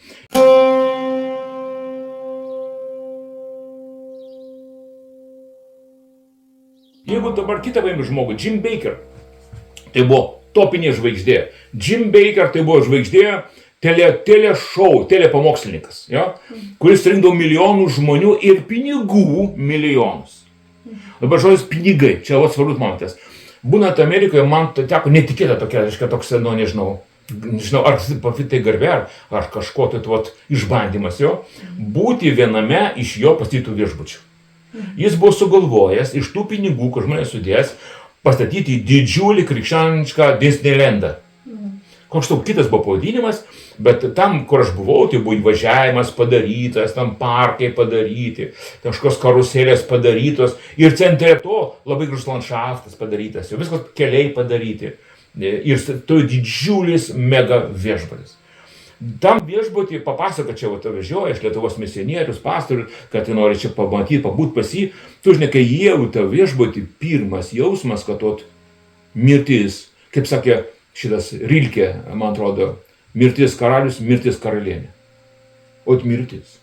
Speaker 1: Jeigu dabar kitą paimti žmogų, Jim Bakker, tai buvo topinė žvaigždė. Jim Bakker tai buvo žvaigždė, telešou, telepamokslininkas, jo, kuris rinkdavo milijonų žmonių ir pinigų milijonus. Dabar žodis pinigai, čia svarbus momentas. Būnant Amerikoje, man teko netikėta tokia, reiškia, toks, nu, nežinau, ar tai garbė, ar kažko tai išbandymas jo, būti viename iš jo pastatytų viešbučių. Jis buvo sugalvojęs iš tų pinigų, kur žmonės sudės, pastatyti didžiulį krikščionišką Disneylandą. Koks toks kitas buvo pavadinimas, bet tam, kur aš buvau, tai buvo įvažiavimas padarytas, tam parkai padaryti, kažkokios karuselės padarytos ir centre to labai gražus landšaftas padarytas, jau viskas keliai padaryti. Ir tai didžiulis mega viešbutis. Tam viešbutį papasako, čia vežioja iš Lietuvos misionierius, pastorius, kad jie nori čia pamatyti, pabūt pas jį. Tu žinai, kai jie tą viešbutį, pirmas jausmas, kad mirtis, kaip sakė šitas Rilkė, man atrodo, mirtis karalius, mirtis karalienė. Mirtis.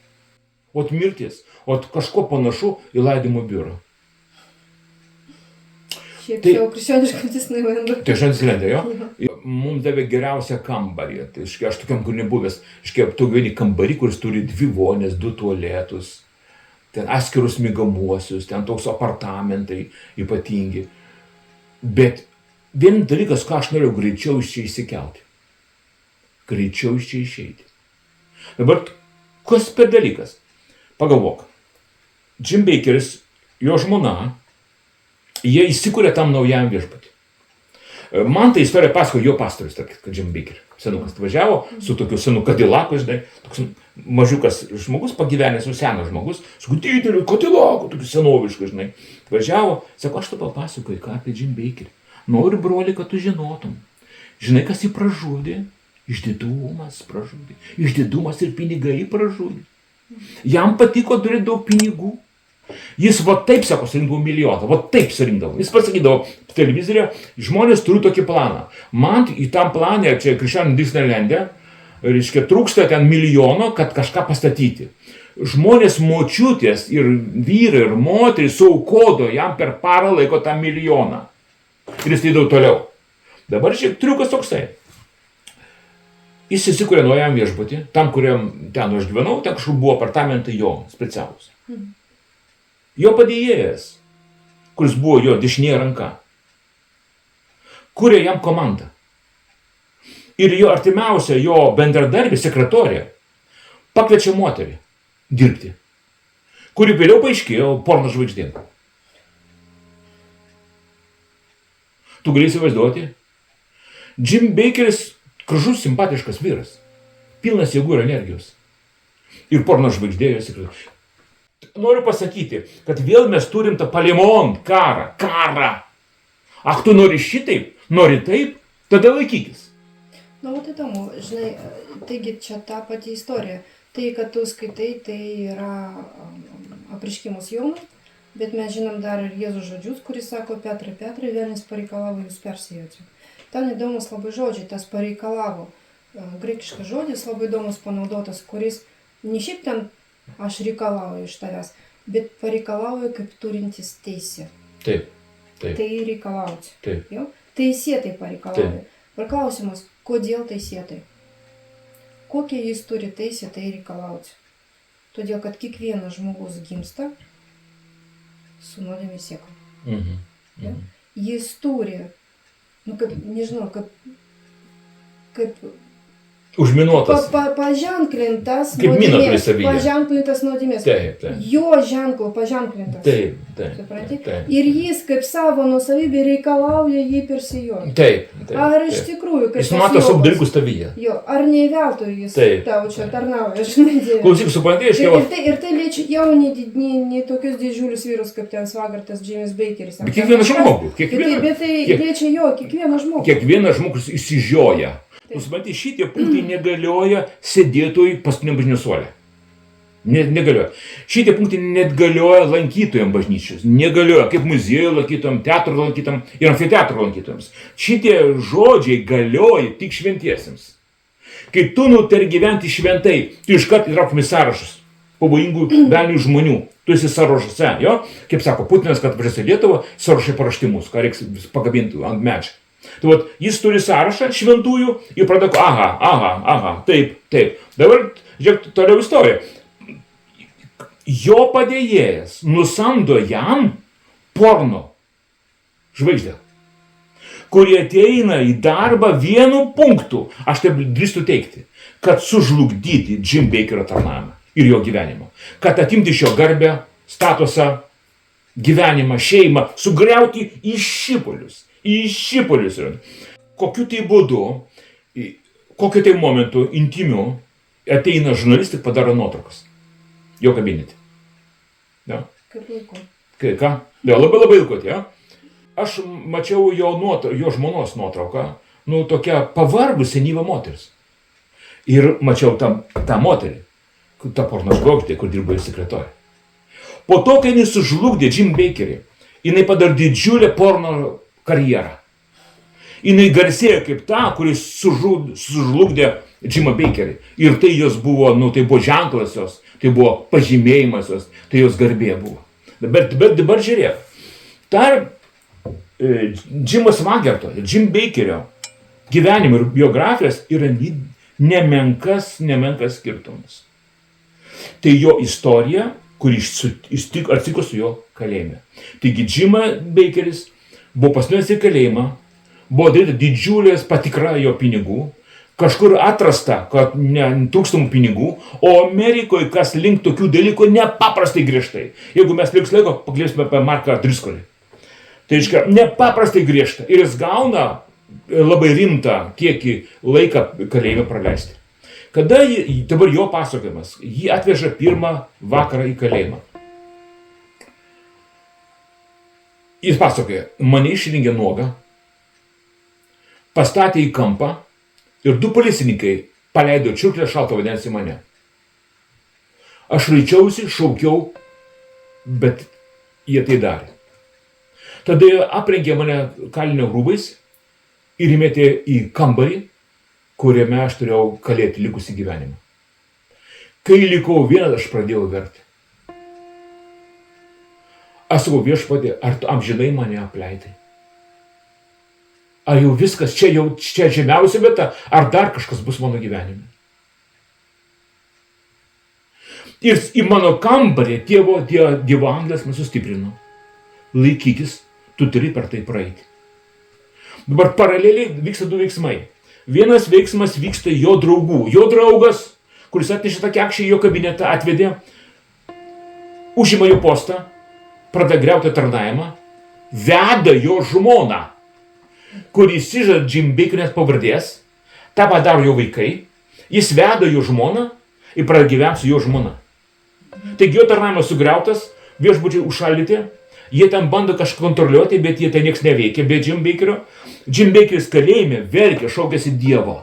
Speaker 1: Mirtis. Kažko panašu į laidimo biurą.
Speaker 2: Šiaip jau krikščioniškam Disneylandui.
Speaker 1: Tai Disneylandui, jo? Mums davė geriausią kambarį. Tai aš tokiam, kur nebuvęs. Tu gyveni kambarį, kuris turi 2 vonės, 2 tualetus. Ten atskirus miegamuosius, ten toks apartamentai ypatingi. Bet vienas dalykas, ką aš norėjau greičiau iš čia įsikelti. Greičiau iš čia išeiti. Dabar, kas per dalykas? Pagalvok. Jim Bakeris, jo žmona, jie įsikūrė tam naujam viešbutį. Man tai istorija pasakojo jo pastorius, kad Jim Baker. Senukas atvažiavo su tokiu senu Cadillacu, žinai, toks mažiukas žmogus, pagyvenęs, senas žmogus, su dideliu Cadillacu, tokiu senovišku, žinai. Važiavo, sako, aš tu papasakoju, ką apie Jim Bakerį. Noriu, broli, kad tu žinotum. Žinai, kas jį pražudė? Išdidumas pražudė. Išdidumas ir pinigai pražudė. Jam patiko turėti daug pinigų. Jis taip, sako, surinkdavo milijoną, taip surinkdavo. Jis pasakydavo televizoriuje, žmonės turi tokį planą. Man į tam planą, čia krikščionių Disneylande, reiškia, trūksta ten milijono, kad kažką pastatyti. Žmonės močiutės ir vyrai ir moterys suaukodo jam per parą laiko tą milijoną. Ir jis eidavo toliau. Dabar šiek triukas toksai. Jis įsikūrė naujam viešbutį, tam, kuriam ten aš gyvenau, ten kažkur buvo apartamentai jo specialūs. Jo padėjėjas, kuris buvo jo dešinė ranka, kūrė jam komandą. Ir jo artimiausia jo bendradarbė, sekretorė, pakviečia moterį dirbti, kuri vėliau paaiškėjo porno žvaigždė. Tu gali įsivaizduoti? Jim Bakeris, gražus, simpatiškas vyras, pilnas jėgų ir energijos. Ir porno žvaigždė jo sekretorė. Noriu pasakyti, kad vėl mes turim tą palimon, karą. Ach, tu nori šitaip, nori taip, tada laikykis.
Speaker 2: Na, įdomu, žinai, taigi čia ta pati istorija. Tai, kad tu skaitai, tai yra apreiškimas Jonui, bet mes žinom dar ir Jėzus žodžius, kuris sako, Petrai, velnias pareikalavo jūs persijoti. Ten įdomus labai žodžiai, tas pareikalavo. Graikiškas žodis labai įdomus panaudotas, kuris ne šiaip ten aš reikalauju iš tavęs, bet pareikalauju kaip turintis teisę.
Speaker 1: Taip.
Speaker 2: Tai reikalauti.
Speaker 1: Taip.
Speaker 2: Jo? Teisėtai pareikalauju. Ir klausimas, kodėl teisėtai? Kokią jis turi teisę tai reikalauti? Todėl, kad kiekvienas žmogus gimsta su nuodėmė sėkla. Ja? Jis turi, nežinau, kaip
Speaker 1: užminuotas.
Speaker 2: Paženklintas nuodėmės.
Speaker 1: Taip.
Speaker 2: Jo ženklo paženklintas.
Speaker 1: Taip.
Speaker 2: Supranti? Ir jis kaip savo nuosavybę reikalauja jį persijoti.
Speaker 1: Taip.
Speaker 2: Ar iš tikrųjų, kaip
Speaker 1: jis mato savo dalykus tavyje.
Speaker 2: Jo, ar nei veltui jis tau čia tarnauja, žinai.
Speaker 1: Klausyk, supranti,
Speaker 2: ir tai liečia jau ne tokius didžiulius vyrus, kaip ten Svagartas, James Bakeris.
Speaker 1: Bet kiekvieną žmogų.
Speaker 2: Bet tai liečia jo, kiekvieną žmogų.
Speaker 1: Kiekvienas žmogus išsižioja. Tu supranti, šitie punktai negalioja sėdėtojui paskutiniam bažnyčios suole. Negalioja. Šitie punktai net galioja lankytojams bažnyčios. Negalioja kaip muziejų lankytojams, teatro lankytojams ir amfiteatro lankytojams. Šitie žodžiai galioja tik šventiesiems. Kai tu nutari gyventi šventai, tu iškart įtrauktum į sąrašus pavojingų velnių žmonių. Tu esi sąrašuose, jo? Kaip sako Putinas, kad važiuosi į Lietuvą, sąrašai parašti mus, ką reiks pakabinti ant medžio. Tai vat, jis turi sąrašą šventųjų ir pradako, aha, taip. Dabar, žiūrėk, toliau istorija. Jo padėjėjas nusamdo jam porno žvaigždę, kurie ateina į darbą vienu punktu, aš taip drįstu teikti, kad sužlugdyti Jim Bakerio tarnavimą ir jo gyvenimą, kad atimti iš jo garbę, statusą, gyvenimą, šeimą, sugriauti į šipulius. Kokiu tai būdu, kokiu tai momentu intimiu ateina žurnalistai, padaro nuotraukas jo kabinete. Ja.
Speaker 2: Kaip laiku.
Speaker 1: Ką? Ja, labai laiku, ja. Aš mačiau jo žmonos nuotrauką, tokia pavargus senyva moteris. Ir mačiau tą moterį, tą porno žvaigždę, kur dirbo ir sekretorė. Po to, kai jis sužlugdė Jim Bakerį, jinai padarė didžiulę porno karjerą. Jinai garsėjo kaip ta, kuris sužlugdė Jimą Bakerį. Ir tai jos buvo, tai buvo ženklas jos, tai buvo pažymėjimas jos, tai jos garbė buvo. Bet dabar žiūrėk, tarp Jimas Vagerto ir Jim Bakerio gyvenimo ir biografijos yra nemenkas skirtumas. Tai jo istorija, kuri atsitiko su jo kalėjime. Taigi Jimas Bakeris buvo pasnuojęs į kalėjimą, buvo daryta didžiulės patikra jo pinigų, kažkur atrasta, kad trūkstamų pinigų, o Amerikoje kas link tokių dalykų nepaprastai griežtai. Jeigu mes liks laiko, pakalbėsime apie Marką Driscolį. Tai reiškia, nepaprastai griežta. Ir jis gauna labai rimtą kiekį laiką kalėjime praleisti. Kada dabar jo pasakojimas, jį atveža pirmą vakarą į kalėjimą. Jis pasakoja, mane išrengė nuogą, pastatė į kampą ir 2 policininkai paleido čiurklę šalto vandens į mane. Aš raičiausi, šaukiau, bet jie tai darė. Tada jie aprengė mane kalinio rūbais ir įmetė į kambarį, kuriame aš turėjau kalėti likusį gyvenimą. Kai likau vienas, aš pradėjau verkti. Aš sakau, viešpatie, ar tu amžinai mane apleidai? Ar jau viskas, čia žemiausia vieta, ar dar kažkas bus mano gyvenime? Ir į mano kambarį Dievo angelas man sustiprino. Laikykis, tu turi per tai praeiti. Dabar paraleliai vyksta 2 veiksmai. Vienas veiksmas vyksta jo draugų. Jo draugas, kuris atnešė tą kekšį į jo kabinetą, atvedė, užima jo postą, pradeda griauti tarnavimą, veda jo žmoną, kuris įsižada Jim Bakerio net pavardės, tą padaro jo vaikai, jis veda jo žmoną ir pradeda gyventi su jo žmona. Taigi jo tarnavimas sugriautas, viešbučiai užšaldyti, jie ten bando kažką kontroliuoti, bet jie ten nieks neveikia, be Jim Bakerio. Jim Bakeris kalėjime verkia, šaukėsi Dievo.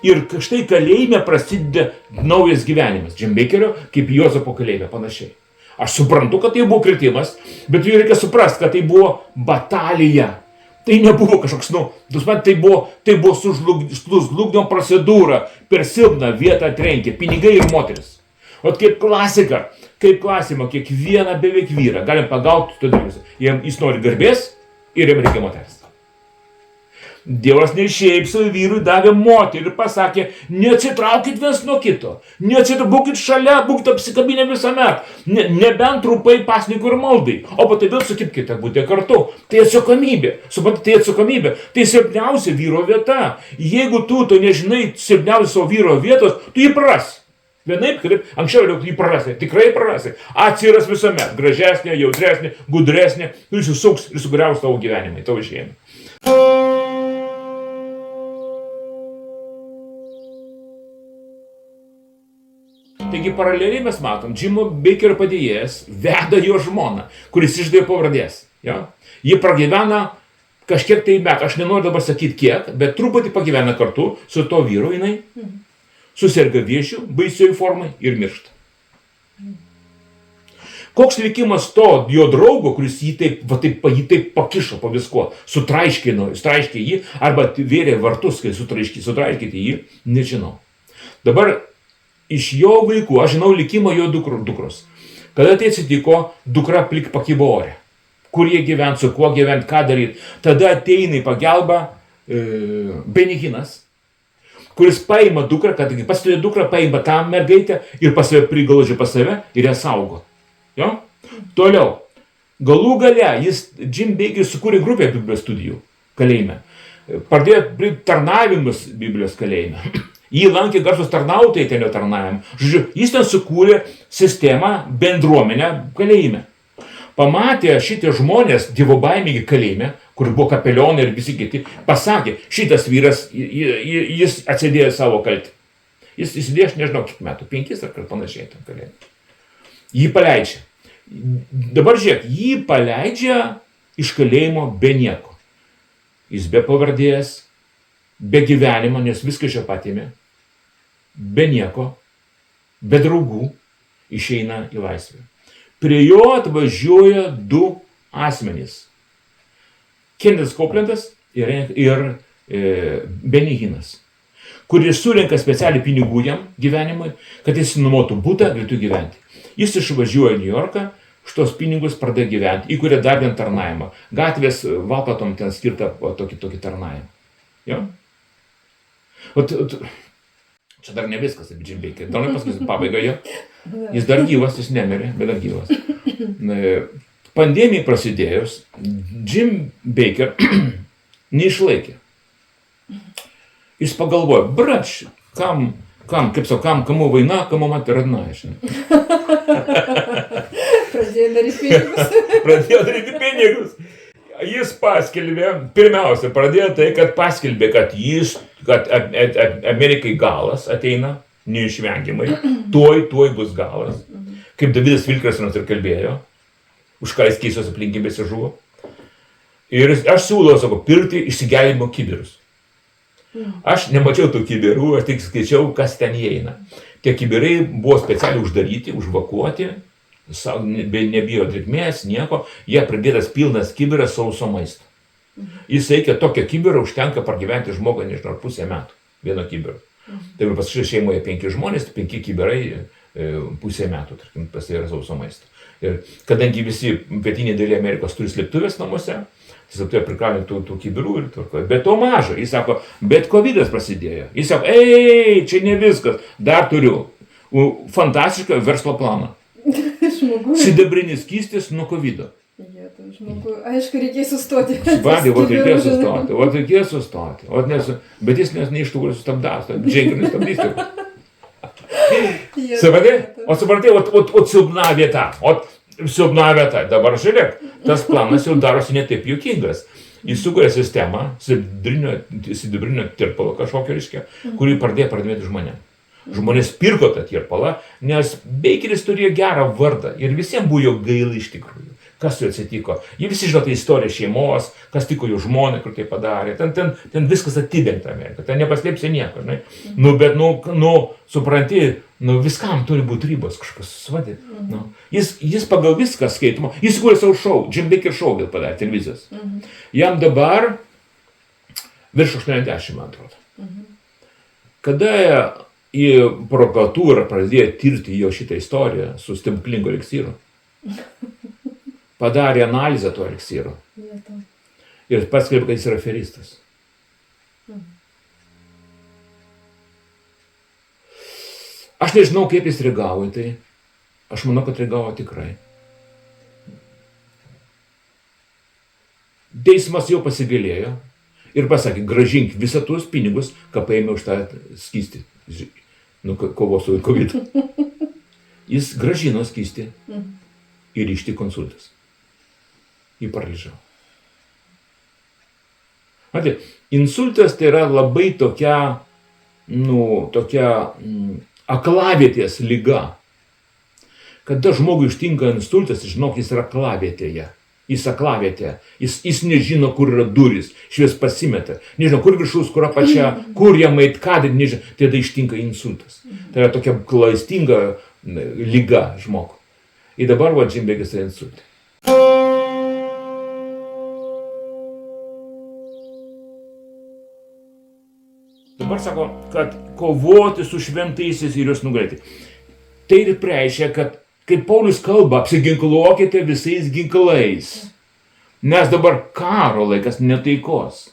Speaker 1: Ir štai kalėjime prasideda naujas gyvenimas Jim Bakerio, kaip Juozapo kalėjime panašiai. Aš suprantu, kad tai buvo kritimas, bet jau reikia suprasti, kad tai buvo batalija. Tai nebuvo kažkoks, tai buvo sužlugdymo procedūra, per silpną vietą trenkė, pinigai ir moteris. O kaip klasika, kiekvieną beveik vyrą galim pagauti to dalykus. Jis nori garbės ir jam reikia moters. Dievas ne šiaip savo vyrui davė moterį ir pasakė, neatsitraukit vienas nuo kito, būkit šalia, būkit apsikabinę visuomet, nebent trumpai pasninkų ir maldai, o po tai vėl sukipkite būti kartu. Tai atsakomybė, tai silpniausia vyro vieta. Jeigu tu nežinai silpniausia savo vyro vietos, tu jį prarasi. Vienaip, kaip anksčiau jį prarasi, tikrai prarasi. Atsiras visuomet, gražesnė, jautresnė, gudresnė, ir susuks ir sugriaus tavo gyvenimą, tavo šeimą. Taigi paraleliai mes matom, Jimo Bakerio padėjėjas veda jo žmoną, kuris išdavė pavardės. Ja? Jie pragyvena kažkiek tai metų, aš nenoriu dabar sakyti kiek, bet truputį pagyvena kartu su to vyru jinai. Susirga vėžiu, baisioj formai ir miršta. Koks likimas to jo draugo, kuris jį taip pakišo po visko, sutraiškė jį, arba vėrė vartus, kai sutraiškėte jį, nežinau. Dabar iš jo vaikų, aš žinau likimą jo dukros. Kada tai atsitiko, dukra plik pakibo ore. kur jie gyvent, su kuo gyvent, ką daryti. Tada ateina į pagalbą Benihinas, kuris paima dukrą, kad pasitėjo dukrą, paima tą mergaitę ir pas save priglaudžia pas save ir ją saugo. Jo? Toliau. Galų gale Jim Baker sukūrė grupę Biblijos studijų kalėjime. Pradėjo tarnavimus Biblijos kalėjime. Jį lankė garsus tarnautojai ten jo tarnavim. Žodžiu, jis ten sukūrė sistemą, bendruomenę kalėjime. Pamatė šitie žmonės dievobaimingi kalėjime, kur buvo kapelionai ir visi kiti, pasakė, šitas vyras, jis atsidėjo savo kaltę. Jis įsidėjo, aš nežinau, kiek metų, 5 ar panašiai tam kalėjime. Jį paleidžia. Dabar žiūrėk, jį paleidžia iš kalėjimo be nieko. Jis be pavardės, be gyvenimo, nes viską čia patėmė, be nieko, be draugų, išeina į laisvę. Prie jo atvažiuoja 2 asmenys. Kennethas Copelandas ir Benihinas, kuris surenka specialiai pinigų jam gyvenimui, kad jis numotų butą, galėtų gyventi. Jis išvažiuoja į New Yorką, šitos pinigus pradėjo gyventi, įkūrė dar vieną tarnavimą. Gatvės valkatom ten skirta tokį tarnavimą. Jo? Čia dar ne viskas apie Jim Baker. Dar nepasakysiu pabaigą jo. Jis dar gyvas, jis nemirė, bet dar gyvas. Pandemijai prasidėjus, Jim Baker neišlaikė. Jis pagalvojo, brač, кому война, кому мать родная. Pradėjo daryti pinigus. Jis paskelbė, pirmiausia, kad paskelbė, kad Amerikai galas ateina, neišvengiamai, tuoj bus galas. Kaip Davidas Vilkersonas ir kalbėjo, už ką jis keistos aplinkybėse žuvo. Ir aš siūlau, pirkti išsigelbėjimo kibirus. Aš nemačiau tų kibirų, aš tik skaičiau, kas ten įeina. Tie kibirai buvo specialiai uždaryti, užvakuoti, nebijo drėgmės, nieko. Jie pradėtas pilnas kibiras sauso maisto. Jis reikia tokio kibiro, užtenka pragyventi žmogą, nežinau, pusę metų, vieno kibiro. Tai pas šeimoje 5 žmonės, 5 kibirai pusę metų, tarkim, pas tai yra sauso maisto. Ir kadangi visi pietinė dalyje Amerikos turi slėptuvės namuose, jis aptėjo prikraunė tų kibirų ir tvarko. Bet to mažo. Jis sako, bet covidas prasidėjo. Jis sako, čia ne viskas, dar turiu fantastišką verslo planą. Sidabrinis skystis nuo covido.
Speaker 2: Aišku, reikėjo sustoti.
Speaker 1: Reikėjo sustoti. Bet jis neištūrė sustabdęs, Dženkį nestabdys. Supratė, silpna vieta. Silpna vieta. Dabar žiūrėk, tas planas jau darosi ne taip juokingas. Jis sukuria sistemą, sidabrinio tirpalo kažkokio reiškia, kurį pradėjo pardavinėti žmonėm. Žmonės pirko tą tirpalą, nes Bakeris turėjo gerą vardą ir visiems buvo jo gaila iš tikrųjų. Kas su juo atsitiko? Jie visi žino tą istoriją šeimos, kas tiko jų žmonai, kur tai padarė. Ten viskas atidengta Amerika, ten nepaslėpsi nieko. Bet, supranti, viskam turi būti ribos kažkas. Jis pagal viską skaitoma. Jis kūrė savo šou, Jim Baker šou vėl padarė televizijos. Jam dabar virš 80, man atrodo. Kada į prokuratūrą pradėjo tirti jo šitą istoriją su stebuklingu eliksyru, padarė analizę to eliksyro ir paskelbė, kad jis yra aferistas. Aš nežinau, kaip jis reagavo į tai. Aš manau, kad reagavo tikrai. Teismas jau pasigailėjo ir pasakė, grąžink visą tuos pinigus, ką paėmė už tą skystį. Kovos su COVID. Jis grąžino skystį ir išti konsultas. Jį paralyžiavo. Matė, insultas tai yra labai tokia aklavietės liga. Kada žmogui ištinka insultas, žinok, jis yra aklavietėje. Jis aklavietė. Jis nežino, kur yra durys. Švies pasimeta. Nežino, kur viršus, kur apačia, kur jam eit, ką daryti, nežino. Tada ištinka insultas. Tai yra tokia klastinga liga žmogui. Ir dabar Jim Bakeris yra insultai. Dabar sako, kad kovoti su šventaisiais ir juos nugalėti. Tai ir reiškia, kad kaip Paulius kalba, apsiginkluokite visais ginklais. Nes dabar karo laikas, netaikos.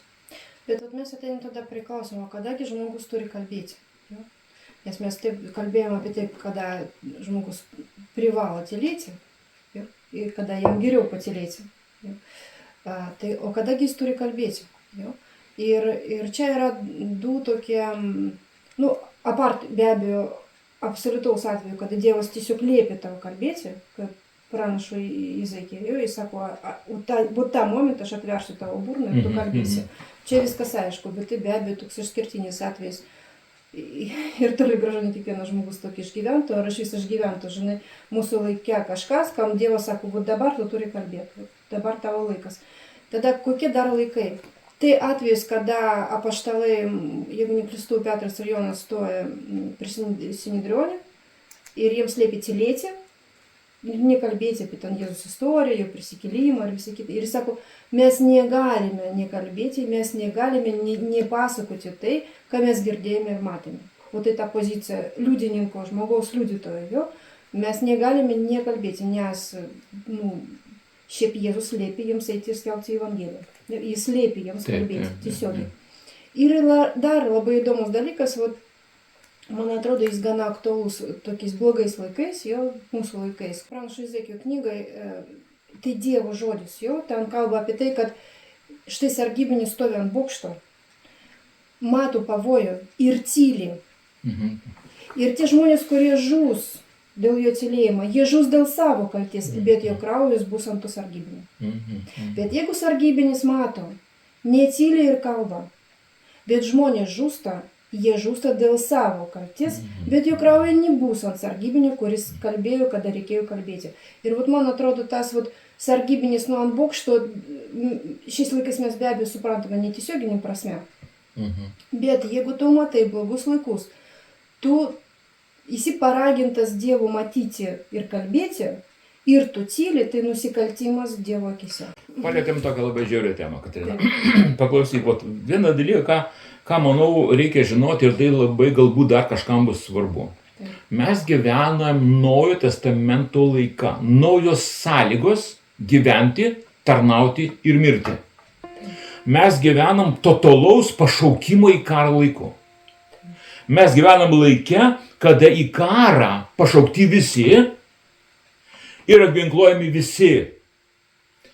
Speaker 2: Bet mes ateinam tada prie klausimo, kadagi žmogus turi kalbėti. Jo? Nes mes taip kalbėjome apie taip, kada žmogus privalo tylėti, jo? Ir kada jam geriau patylėti. Jo? Tai, o kadagi jis turi kalbėti. Jo? Ir čia yra du tokie, apart be abejo absoliutaus atveju, kada Dievas tiesiog liepia tau kalbėti, kad pranašui Izaikijui, jis sako, būt tą momentą aš atversiu tavo burną ir tu kalbėsi. Čia viskas aišku, bet tai be abejo toks išskirtinis atvejis. Ir toli gražu ne kiekvienas žmogus tokį išgyventų, ar aš vis išgyventų, žinai, mūsų laikė kažkas, kam Dievas sako, dabar tu turi kalbėti, dabar tavo laikas. Tada kokie dar laikai? Tai atvejis, kada apaštalai, jeigu neklystu, Petras ir Jonas stoja prie Sinedrionį ir jiems liepia tylėti, nekalbėti apie ten Jėzus istoriją, jo prisikėlimą ir visą kitą. Ir jis sako, mes negalime nekalbėti, mes negalime nepasakoti tai, ką mes girdėjome ir matėme. O tai ta pozicija liudininko, žmogaus liudytojo, jo, mes negalime nekalbėti, nes, šiaip Jėzus liepia jiems eiti ir skelbti Evangeliją. Jis liepia jiems kalbėti tiesiogiai. Ir dar labai įdomus dalykas, man atrodo, jis gana aktualus tokiais blogais laikais, jo, mūsų laikais. Pranašo Izaikijo knygai, tai Dievo žodis, jo, ten kalba apie tai, kad štai sargybinis stovi ant bokšto, mato pavojų ir tyli. Ir tie žmonės, kurie žus dėl jo tylėjimo, jie žus dėl savo kalties, bet jo kraujas bus ant tų sargybinių. Bet jeigu sargybinis mato, netyli ir kalba, bet žmonės žūsta, jie žūsta dėl savo kalties, bet jo krauja nebus ant sargybinio, kuris kalbėjo, kada reikėjo kalbėti. Ir man atrodo, tas sargybinis ant bokšto, šiais laikais mes be abejo suprantame netiesioginį prasme. Bet jeigu tu matai blogus laikus, tu esi paragintas Dievo matyti ir kalbėti, ir tu tyli, tai nusikaltimas Dievo akise.
Speaker 1: Palietėm tokią labai žiaurią temą, Katrina. Paklausyk, vieną dalyką, ką manau reikia žinoti ir tai labai galbūt dar kažkam bus svarbu. Mes gyvenam Naujojo testamento laiką, naujos sąlygos gyventi, tarnauti ir mirti. Mes gyvenam totalaus pašaukimo į karą laiku. Mes gyvenam laike, kada į karą pašaukti visi ir apginkluojami visi.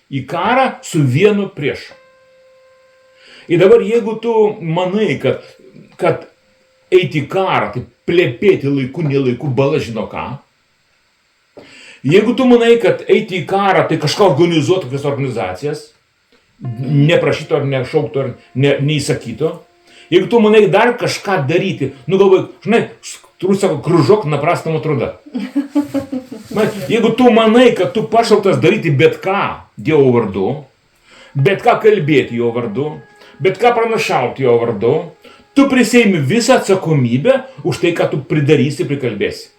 Speaker 1: Į karą su vienu priešu. Ir dabar jeigu tu manai, kad eiti į karą, tai plepėti laiku, nelaiku, bala žino ką. Jeigu tu manai, kad eiti į karą, tai kažką organizuoti tokias organizacijas, neprašyto ar nešaukto ar neįsakyto. Jeigu tu manai dar kažką daryti, galvoj, žinai, turbūt sako, kružok naprastamo truda. Jeigu tu manai, kad tu pašauktas daryti bet ką Dievo vardu, bet ką kalbėti jo vardu, bet ką pranašauti jo vardu, tu prisiimi visą atsakomybę už tai, ką tu pridarysi, prikalbėsi.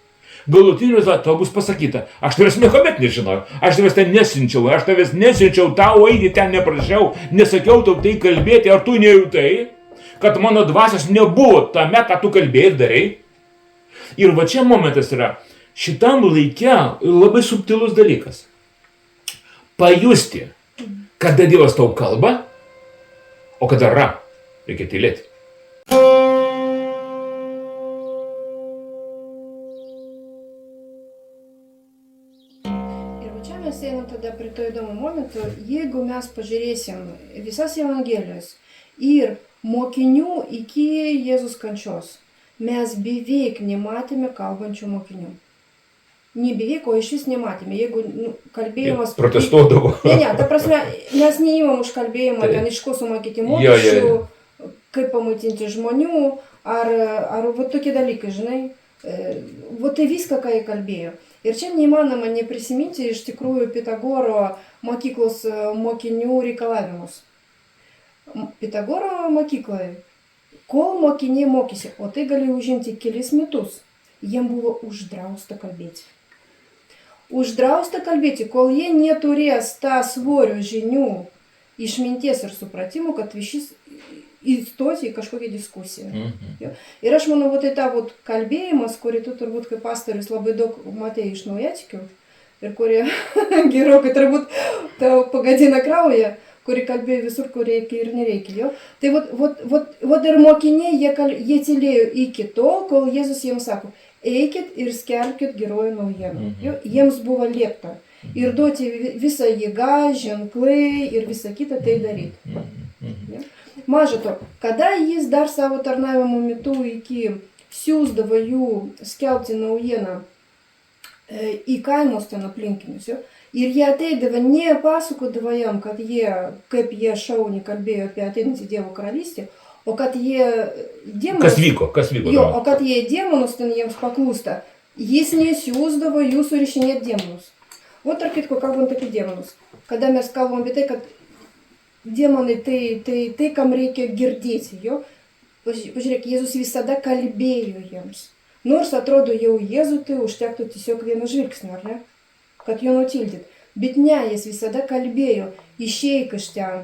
Speaker 1: Galutiniu rezultatu bus pasakyta, aš tavęs niekuomet nežinojau, aš tavęs ten nesinčiau, tau eiti ten neprašiau, nesakiau tau tai kalbėti, ar tu nejautai, kad mano dvasios nebuvo tame, ką tu kalbėjai ir darai. Ir va čia momentas yra, šitam laike labai subtilus dalykas. Pajusti, kada Dievas tau kalba, o kada reikia tylėti.
Speaker 2: Ir va čia mes einam tada prie to įdomo momento, jeigu mes pažiūrėsim visas Evangelijas ir mokinių iki Jėzus kančios, mes beveik nematėme kalbančių mokinių. Ne beveik, o iš vis nematėme. Jeigu kalbėjimas...
Speaker 1: Protestuodavo.
Speaker 2: Ne, ta prasme, mes neįmam už kalbėjimą, ten iš ko sumokyti mokesčių, kaip pamaitinti žmonių, ar tokie dalykai, žinai. Tai viską, ką jie kalbėjo. Ir čia neįmanoma neprisiminti iš tikrųjų Pitagoro mokyklos mokinių reikalavimus. Pitagoro mokykloje, kol mokiniai mokėsi, o tai galėjo užimti kelis metus, jiem buvo uždrausta kalbėti. Uždrausta kalbėti, kol jie neturės tą svorio žinių, išminties ir supratimų, kad šis įstoti į kažkokią diskusiją. Ir aš manau, tai ta kalbėjimas, kurį tu turbūt kaip pastorius labai daug matei iš Naujatikių, ir kurie gerokai turbūt tau pagadina kraują, kuri kalbėjo visur, kur reikia ir nereikia. Jo? Tai vat ir mokiniai, jie tylėjo iki tol, kol Jėzus jiems sako, eikit ir skelbkit gerųjų naujienų. Jo? Jiems buvo liepta. Ir duoti visą jėgą, ženklai ir visą kitą tai daryti. Ja? Maža to, kada jis dar savo tarnavimo metu iki siūsdavo jų skelbti naujieną į kaimus ten aplinkinius, jo? Ir jie ateidavo, nepasakodavo jam, kad kaip jie šauniai kalbėjo apie ateinantį Dievo karalystę, o kad jie demonus...
Speaker 1: Kas vyko?
Speaker 2: Jo, o kad jie demonus ten jiems paklūsta, jis nesiūsdavo jų surišinėti demonus. O tarp kitko, kalbant apie demonus. Kada mes kalbam apie tai, kad demonai tai kam reikia girdėti, jo? Pažiūrėk, Jėzus visada kalbėjo jiems. Nors atrodo jau Jėzui tai užtektų tiesiog vieną žvilgsnį, ar ne? Kad jo nutildyt. Bet ne, jis visada kalbėjo, išeik iš ten,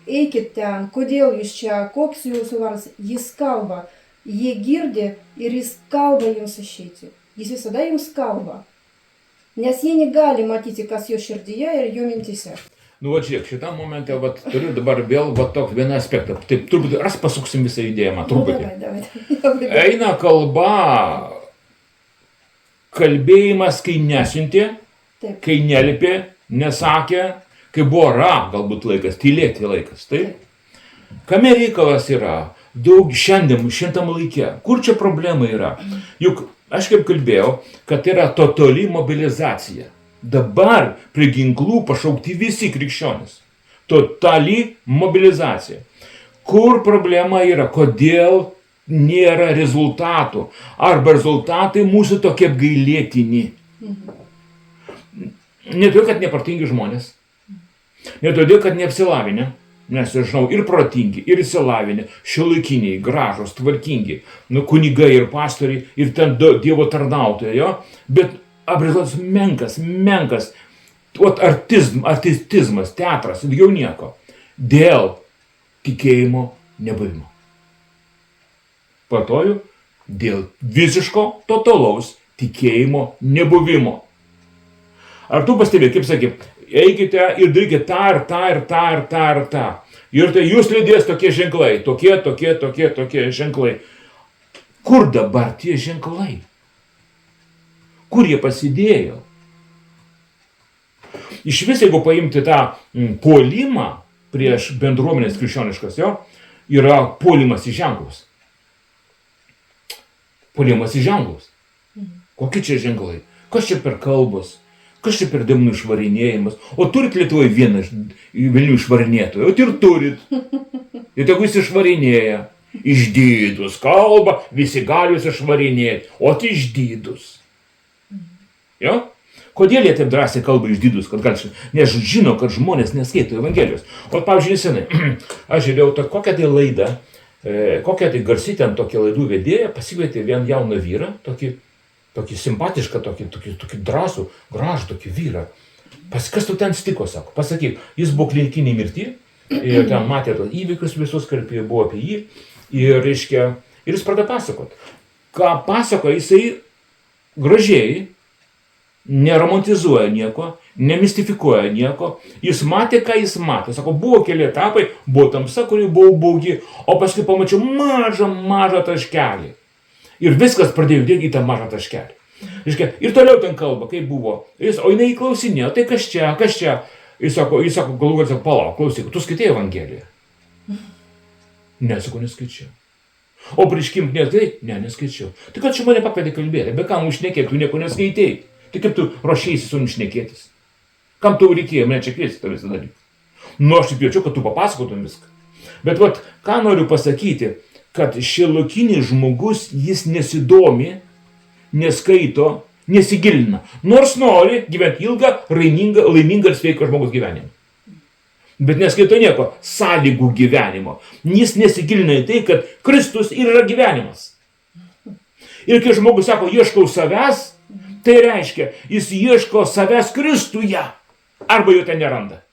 Speaker 2: eikit ten, kodėl jūs čia, koks jūsų vardas, jis kalba. Jie girdi ir jis kalba jums išeiti. Jis visada jums kalba. Nes jie negali matyti, kas jo širdyje ir jo mintise.
Speaker 1: Nu, žiūrėk, šitam momente, turiu dabar vėl toks vieną aspektą. Taip, turbūt, pasuksim visą idėją, truputį.
Speaker 2: Davai.
Speaker 1: Eina kalba, kalbėjimas, kai nesiuntė,
Speaker 2: Taip.
Speaker 1: Kai nelipė, nesakė, kai buvo galbūt laikas, tylėti laikas, taip? Kame reikalas yra? Daug šiandien laike. Kur čia problema yra? Juk aš kaip kalbėjau, kad yra totali mobilizacija. Dabar prie ginklų pašaukti visi krikščionys. Totali mobilizacija. Kur problema yra? Kodėl nėra rezultatų? Arba rezultatai mūsų tokie apgailėtini? Ne todėl, kad nepartingi žmonės. Ne todėl, kad neapsilavinę. Nes aš žinau, ir protingi, ir įsilavinę, šiuolaikiniai, gražūs, tvarkingi, kunigai ir pastoriai, ir ten Dievo tarnautojai, jo? Bet rezultatas menkas, artistizmas, teatras, jau nieko. Dėl tikėjimo nebuvimo. Patoju, dėl visiško, totalaus tikėjimo nebuvimo. Ar tu pastebėjai, kaip sakė, eikite ir darykite tą ir tą ir tą ir tą ir tą. Ir tai jūs lydės tokie ženklai, tokie ženklai. Kur dabar tie ženklai? Kur jie pasidėjo? Iš vis, jeigu paimti tą puolimą prieš bendruomenės krikščioniškas, jo, yra puolimas į ženklus. Puolimas į ženklus. Kokie čia ženklai? Kas čia per kalbos? Kas čia per demonų išvarinėjimas? O turit Lietuvoje vieną velnių išvarinėtoją? O ir turit. Ir tegu jis išvarinėja. Išdydus kalba, visi gali jūs išvarinėti. O tai išdydus. Jo? Kodėl jie taip drąsiai kalba išdydus? Nes žino, kad žmonės neskaito Evangelijos. O pavyzdžiui, nesenai, aš žiūrėjau kokią tai laidą, kokią tai garsi ten tokia laidų vedėja, pasikvietė vieną jauną vyrą, tokį simpatišką, tokį drąsų, gražų tokį vyrą. Kas tu ten stiko, sako, pasakyk, jis buvo klinikiniai mirti, ir ten matė tos įvykius visus, kalbėjo buvo apie jį, ir jis pradėjo pasakot. Ką pasakoja, jisai gražiai, neromantizuoja nieko, nemistifikuoja nieko, jis matė, ką jis matė. Sako, buvo keli etapai, buvo tamsa, kuri buvo baugi, o paskui pamačiau mažą taškelį. Ir viskas pradėjo dėti į tą mažą taškelį. Ir toliau ten kalba, kaip buvo. O jinai įklausinėjo, tai kas čia? Jis sako, galų galę, palauk, klausyk, tu skaitai Evangeliją? Ne, sako, neskaičiau. O prieš kimtinės tai? Ne, neskaičiau. Tai kad čia mane pakvietė kalbėti, be kam užšnekėti, tu nieko neskaitei. Tai kaip tu ruošėsi su šnekėtis? Kam tau reikėjo mane čia kviesti tą visą dalyką? Nu, aš tik jaučiu, kad tu papasakotum viską. Bet ką noriu pasakyti, kad šiuolaikinis žmogus, jis nesidomi, neskaito, nesigilina. Nors nori gyventi ilgą, laimingą ir sveiką žmogus gyvenimą. Bet neskaito nieko sąlygų gyvenimo. Jis nesigilina į tai, kad Kristus yra gyvenimas. Ir kai žmogus sako, ieškau savęs, tai reiškia, jis ieško savęs Kristuje. Arba jo ten neranda.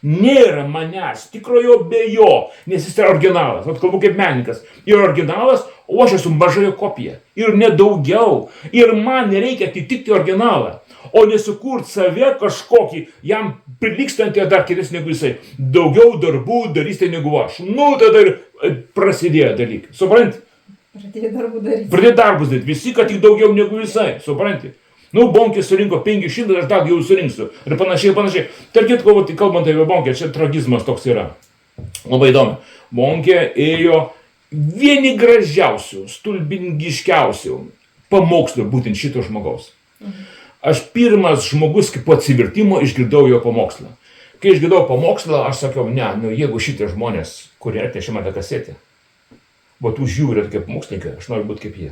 Speaker 1: Nėra manęs, tikrojo be jo, nes jis yra originalas. Kalbu kaip menininkas. Ir originalas, o aš esu mažojo kopija. Ir nedaugiau. Ir man nereikia atitikti originalą. o nesukurt save kažkokį, jam prilykstantį dar kitas negu jisai. Daugiau darbų darysite negu aš. Nu, tada ir prasidėjo dalykai. Supranti? Pradėjo darbus daryti. Visi, kad tik daugiau negu visai. Supranti? Nu, Bonkė surinko 500, aš dar jau surinksiu. Ir panašiai, panašiai. Tarp kitko, kalbant apie Bonkę, čia tragizmas toks yra. Labai įdomu. Bonkė ėjo vieni gražiausių, stulbingiškiausių pamokslų būtent šito žmogaus. Aš pirmas žmogus, kaip po atsivertimo, išgirdau jo pamokslą. Kai išgirdau pamokslą, aš sakiau, ne, nu jeigu šitie žmonės, kurie atnešė man tą kasetę, vat už jų yra tokie pamokslininkai, aš noriu būti kaip jie.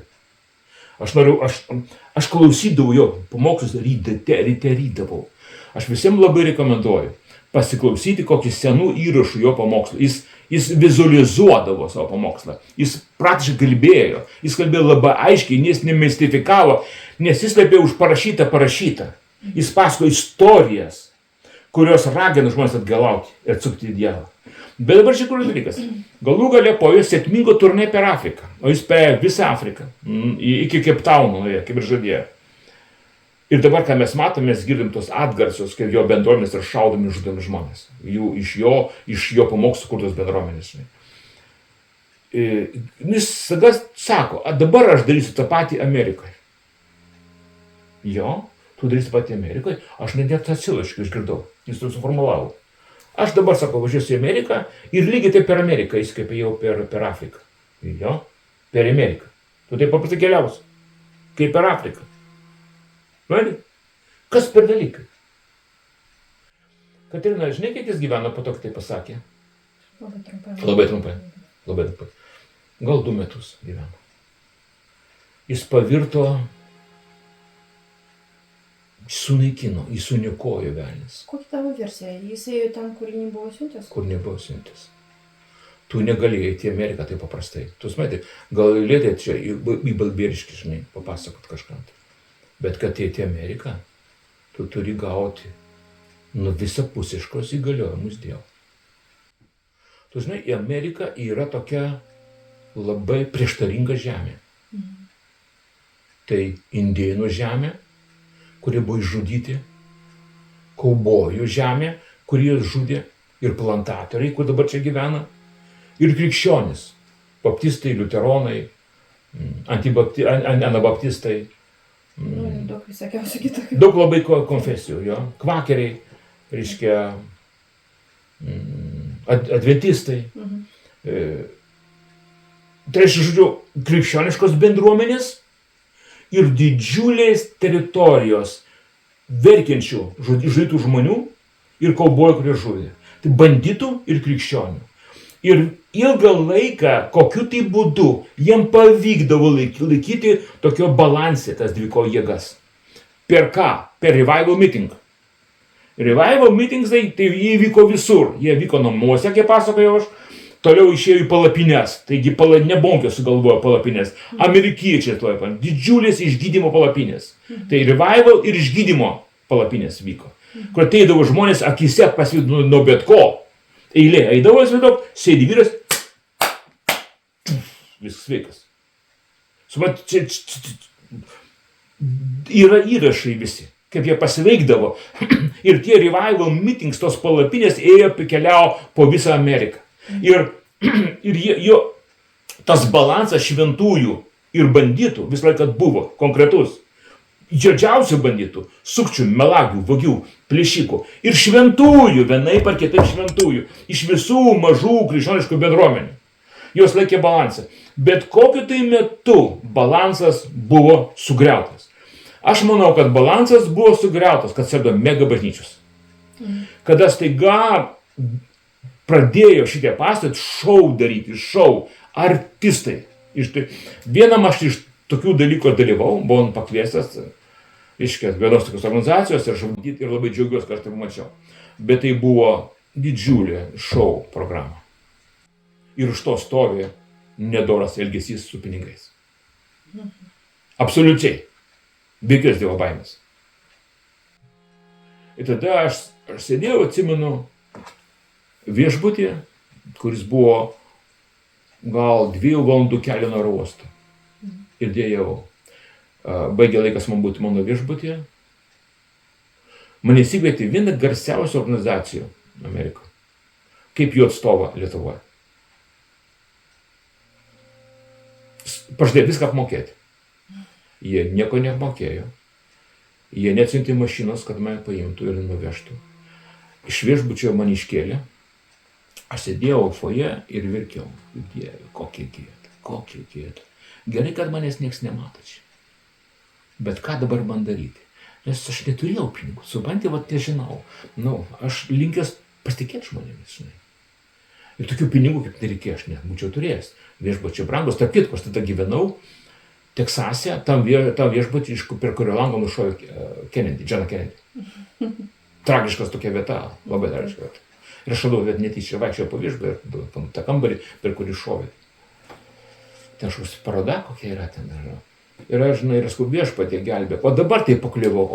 Speaker 1: Aš klausydavau jo pamokslus, rydavau. Aš visiems labai rekomenduoju pasiklausyti kokį senų įrašų jo pamokslų. Jis vizualizuodavo savo pamokslą. Jis praktiškai kalbėjo. Jis kalbėjo labai aiškiai, jis nemistifikavo, nes jis slėpė už parašytą. Jis pasako istorijas, kurios ragina žmonės atgalauti ir atsukti į Dievą. Bet dabar čia kur dalykas. Galų gale po jo sėkmingo turnė per Afriką. O jis perėjo visą Afriką. Iki Cape Towno, kaip ir žadėjo. Ir dabar, ką mes matome, mes girdim tos atgarsius, kaip jo bendruomenės ir šaudomi žudomi žmonės. Iš jo pamokslų kurtos bendruomenės. Jis tada sako, dabar aš darysiu tą patį Amerikoje. Jo, tu darysi tą patį Amerikoje, aš net atsilaškiu, išgirdau, jis tu suformulavau. Aš dabar, sako, važiuosiu į Ameriką ir lygiai taip per Ameriką, jis kaip jau per Afriką. Jo, per Ameriką. Tu taip paprastai keliausi, kaip per Afriką. Kas per dalykai? Katerina, žinai, kiek jis gyveno po to, kai tai pasakė? Labai trumpai. Gal 2 metus gyveno. Jis pavirto, sunaikino, jis sunikojo velnis.
Speaker 2: Kokia tavo versija? Jis ėjo ten, kur nebuvo siuntęs?
Speaker 1: Kur nebuvo siuntęs. Tu negalėjai į Ameriką taip paprastai. Tu matai, gal lėtai čia į Balbieriškį, žinai, papasakot kažką. Bet kad į Ameriką, tu turi gauti visapusiškos įgaliojimus Dievo. Tu žinai, į Ameriką yra tokia labai prieštaringa žemė. Tai indėnų žemė, kurie buvo išžudyti, kaubojų žemė, kurie žudė, ir plantatoriai, kur dabar čia gyvena, ir krikščionys, baptistai, liuteronai, anabaptistai.
Speaker 2: Daug visokiausių kitokių.
Speaker 1: Daug labai konfesijų, jo. Kvakeriai, reiškia, adventistai. Tai reiškia, žodžiu, krikščioniškos bendruomenės ir didžiulės teritorijos verkiančių žudytų žmonių ir kaubojų, kurie žudė. Tai banditų ir krikščionių. Ir ilgą laiką, kokiu tai būdu, jiem pavykdavo laikyti tokio balansė tas dviko jėgas. Per ką? Per revival meeting. Revival meetings tai jie vyko visur. Jie vyko namuose, kaip pasakojau aš, toliau išėjo į palapines. Taigi ne Bonkė sugalvojo palapines. Amerikiečiai tuoj, didžiulės išgydymo palapinės. Tai revival ir išgydymo palapinės vyko. Kur ateidavo žmonės akise pasivydų nuo bet ko. Eilė, eidavo įsivaizduok, sėdi vyras, viskas sveikas. Sumat, čia yra įrašai visi, kaip jie pasiveikdavo. Ir tie revival meetings, tos palapinės keliavo po visą Ameriką. Ir tas balansas šventųjų ir banditų visą laiką buvo konkretus. Didžiausių banditų, sukčių, melagių, vagių, plėšikų ir šventųjų, vienaip ar kitaip šventųjų, iš visų mažų krikščioniškų bendruomenių. Jos laikė balansą. Bet kokiu tai metu balansas buvo sugriautas. Aš manau, kad balansas buvo sugriautas, kad atsirado mega bažnyčios. Kada staiga pradėjo šitie pastatai šou daryti, artistai. Vienam aš iš tokių dalykų dalyvau, buvau pakviestas, vienos tokios organizacijos ir labai džiaugiuosi, kad aš tai mačiau. Bet tai buvo didžiulė šou programa. Ir už to stovi nedoras elgesys su pinigais. Absoliučiai. Be jokios Dievo baimės. Ir tada aš sėdėjau, atsimenu, viešbutyje, kuris buvo gal 2 valandų kelio nuo oro uosto. Ir dėjau. Baigė laikas man būti mano viešbutyje. Mane įsikvietė vieną garsiausių organizacijų Amerikoje. Kaip jų atstovą Lietuvoje. Pažadėjo viską apmokėti. Jie nieko neapmokėjo. Jie neatsiuntė mašinos, kad mane paimtų ir nuvežtų. Iš viešbučio mane iškėlė. Aš sėdėjau foje ir verkiau. Dieve, kokia gėda. Gerai, kad manęs nieks nemato čia. Bet ką dabar man daryti? Nes aš neturėjau pinigų. Supranti, žinau. Aš linkęs pasitikėti žmonėmis, žinai. Ir tokių pinigų, kaip nereikėjo, aš nebūčiau turėjęs. Viešbučiai brangus. Tarp kitko, aš tada gyvenau Teksase, tam viešbutį, per kurio langą nušovė Johną Kennedy. Tragiškas tokia vieta, labai tragiška vieta. Ir aš radau netyčia, vaikščiojau po viešbutį, tą kambarį, per kurį šovė. Ten kažkoks paroda, kokia yra ten. Ir aš, žinai, ir sakau, viešpatie gelbėk. O dabar tai pakliuvau.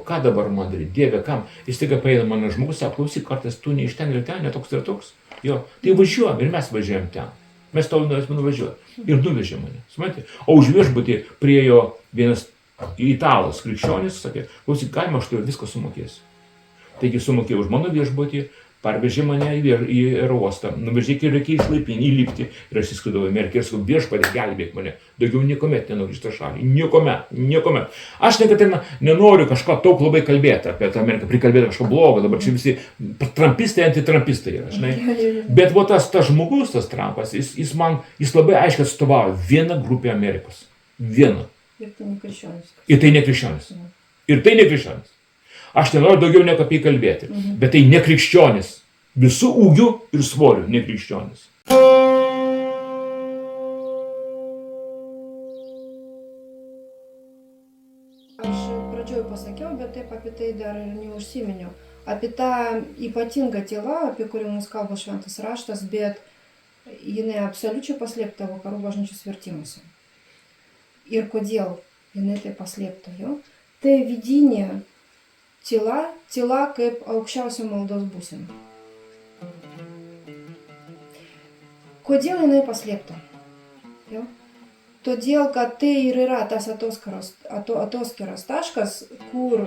Speaker 1: Ką dabar man daryti? Dieve, kam? Jis tik paeina mano žmogus, sako, klausyk, kartais tu ne iš ten ir ten, ne toks ir toks. Jo, tai važiuojam ir mes važiuojam ten. Mes tau norėsime nuvažiuoti. Ir nuvežė mane. Supranti? O už viešbutį priėjo vienas italas, krikščionis, sakė, klausyk, galima aš tau viską sumokėsiu. Taigi sumokėjau už mano viešbutį, parvežė mane į aerouostą, nuvežė iki reikia išlaipinti, įlipti ir aš įskridau į Ameriką ir sakau, viešpatie, gelbėk mane, daugiau niekuomet nenoriu šitą šalį, niekuomet. Aš niekada nenoriu kažką daug labai kalbėti apie tą Ameriką, prikalbėti kažko blogo, dabar čia visi trampistai, antitrampistai yra, žinai. Bet tas žmogus, tas Trumpas, jis labai aiškiai atstovauja vieną grupę Amerikos. Vieną.
Speaker 2: Ir tai nekrikščionis.
Speaker 1: Ir tai nekrikščionis. Aš nenoriu daugiau nieko apie kalbėti, bet tai nekrikščionis. Visų ūgių ir svorių nekrikščionis.
Speaker 2: Aš pradžioj pasakiau, bet taip apie tai dar ir neužsiminiau. Apie tą ypatingą tylą, apie kurį mums kalba šventas raštas, bet jinai absoliučiai paslėpta vakarų bažnyčios vertimuose. Ir kodėl jinai tai paslėpta jo? Tai vidinė tyla kaip aukščiausia maldos būsena. Kodėl jinai paslėpta? Jo? Todėl, kad tai ir yra tas atoskyros taškas, kur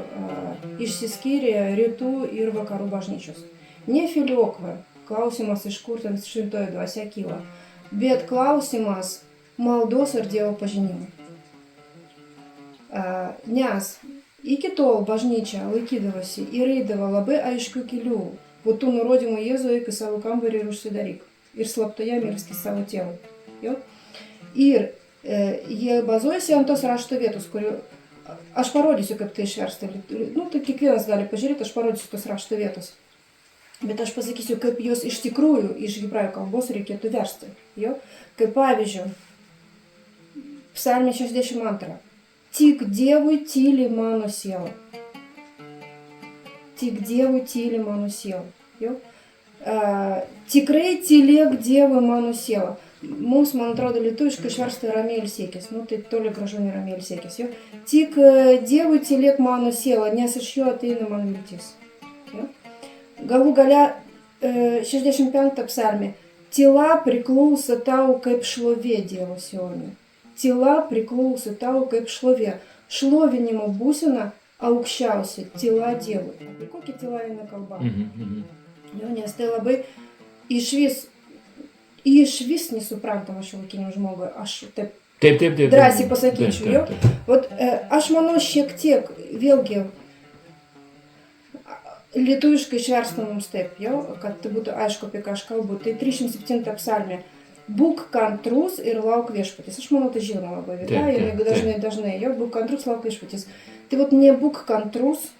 Speaker 2: išsiskyrė rytų ir vakarų bažnyčios. Ne filiokva, klausimas, iš kur ten šventoji dvasia kyla, bet klausimas maldos ir Dievo pažinimo. Nes iki tol bažnyčia laikydavosi ir eidavo labai aiškių kelių. Po tų nurodymų Jėzų eik į savo kambarį ir užsidaryk. Ir slaptoje melskis savo tėvui. Jo? Ir jie bazuojasi ant tos rašto vietos, kurių aš parodysiu, kaip tai išversta. Tai kiekvienas gali pažiūrėti, aš parodysiu tos rašto vietos. Bet aš pasakysiu, kaip jos iš tikrųjų iš hebrajų kalbos reikėtų versti. Jo? Kaip pavyzdžiui, Psalmė 62. Tik Dievui tyli mano siela. Tik Dievui tyli mano siela. Jo? Tikrai tylėk Dievui mano siela. Mums, man atrodo, lietuviškai išversta ramiai ilsėkis. Tai toli gražu ne ramiai ilsėkis. Jo? Tik Dievui tylėk mano siela, nes iš jo ateina man viltis. Jo? Galų gale 65 psalmė. Tyla priklauso tau kaip šlovė Dievo Sione. Tyla priklauso tau kaip šlovė. Šlovinimo būsena aukščiausia. Tyla Dievui. Apie kokią tylą eina kalba? Jo, nes tai labai išvis nesuprantama šiuolaikiniam žmogui. Aš taip drąsiai pasakyčiau. Aš manau šiek tiek, vėlgi, lietuviškai išversta mums taip, kad tai būtų aišku, apie ką aš kalbu. Tai 307 psalmė. Būk kantrus ir lauk viešpaties. Aš manau, tai žinoma labai vieta, ir dažnai, būk kantrus, lauk viešpaties. Tai nebūk kantrus,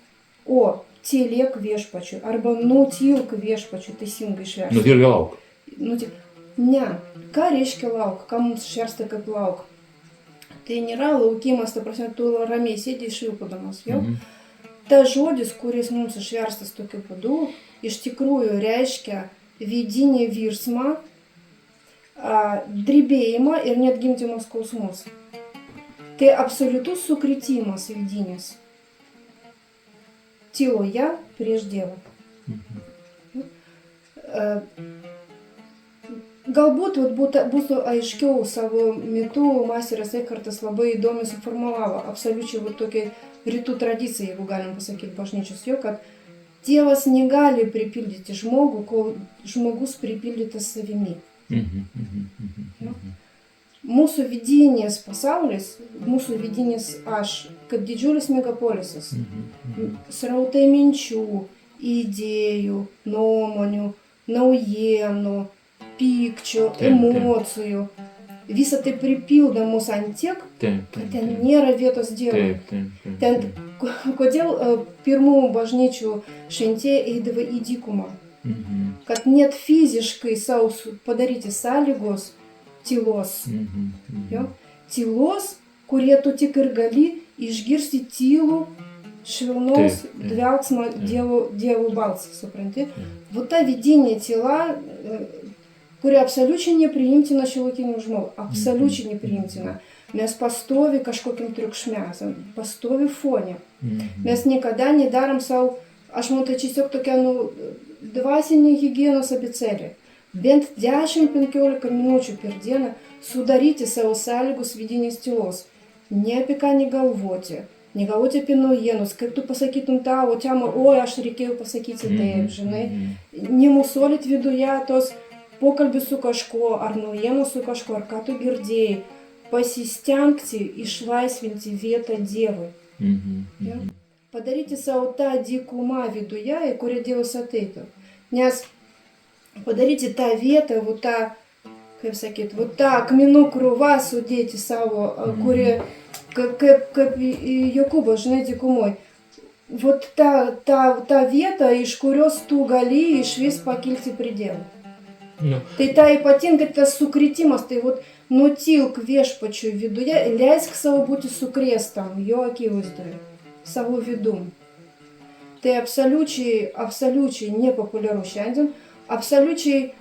Speaker 2: o tylėk viešpačiui, arba nutilk viešpačiui, teisingai išversta.
Speaker 1: Nutilk lauk.
Speaker 2: Ne, ką reiškia lauk, ką mums išversta kaip lauk? Tai nėra laukimas, ta prasme, tu ramiai sėdi išvilpudamas, jau? Ta žodis, kuris mums išverstas tokiu būdu, iš tikrųjų reiškia vidinį virsmą, drebėjimą ir net gimdymo skausmus. Tai absoliutus sukritimas vidinis. Tyloje prieš Dievą. Galbūt būtų aiškiau savo metu Maseris Eikartas labai įdomiai suformulavo absoliučiai tokį rytų tradicija, jeigu galim pasakyti bažnyčios, jo, kad Dievas negali pripildyti žmogų, kol žmogus pripildytas savimi. Jo? Mūsų vidinis pasaulis, mūsų vidinis aš, kaip didžiulis megapolisas, srautai minčių, idėjų, nuomonių, naujienų, pykčio, emocijų. Visa tai pripildo mūsų ant tiek, kad ten nėra vietos Dievui. Ten, kodėl pirmų bažnyčių šventieji eidavo į dykumą? Kad net fiziškai savo padaryti sąlygos tylos. Jo? Tylos, kurie tu tik ir gali išgirsti tylų, švelnaus dvelgsmą Dievo balsą, supranti? Вот ta vidinė tyla, kuri absoliučiai nepriimtina šiuolaikiniam žmogui. Absoliučiai nepriimtina. Mes pastovi kažkokiam triukšme, pastovi fone. Mes niekada nedarom savo, aš manau, tai tiesiog tokia, dvasinė higienos abėcėlė. Bent 10-15 minučių per dieną sudaryti savo sąlygus vidinės tylos. Ne apie ką negalvoti. Negalvoti apie naujienus, kaip tu pasakytum tavo temą, oi, aš reikėjo pasakyti taip, žinai. Nemusolit viduje tos pokalbį su kažkuo, ar naujienų su kažkuo, ar ką tu girdėjai, pasistengti išlaisvinti vietą Dievui. Ja? Padaryti savo tą dykumą viduje, į kurią Dievas ateitų. Nes padaryti tą vietą, tą, kaip sakyt, tą akmenų krūvą sudėti savo, kuri, kaip Jokūbo, žinai, dykumoj. Ta vieta, iš kurios tu gali išvis pakilti prie Dievo. Tai ta ypatingai tas sukritimas, tai nutilk viešpačiui viduje, leisk savo būti sukrėstam, jo akivaizdoje, savo vidum. Tai absoliučiai nepopuliaru šiandien, absoliučiai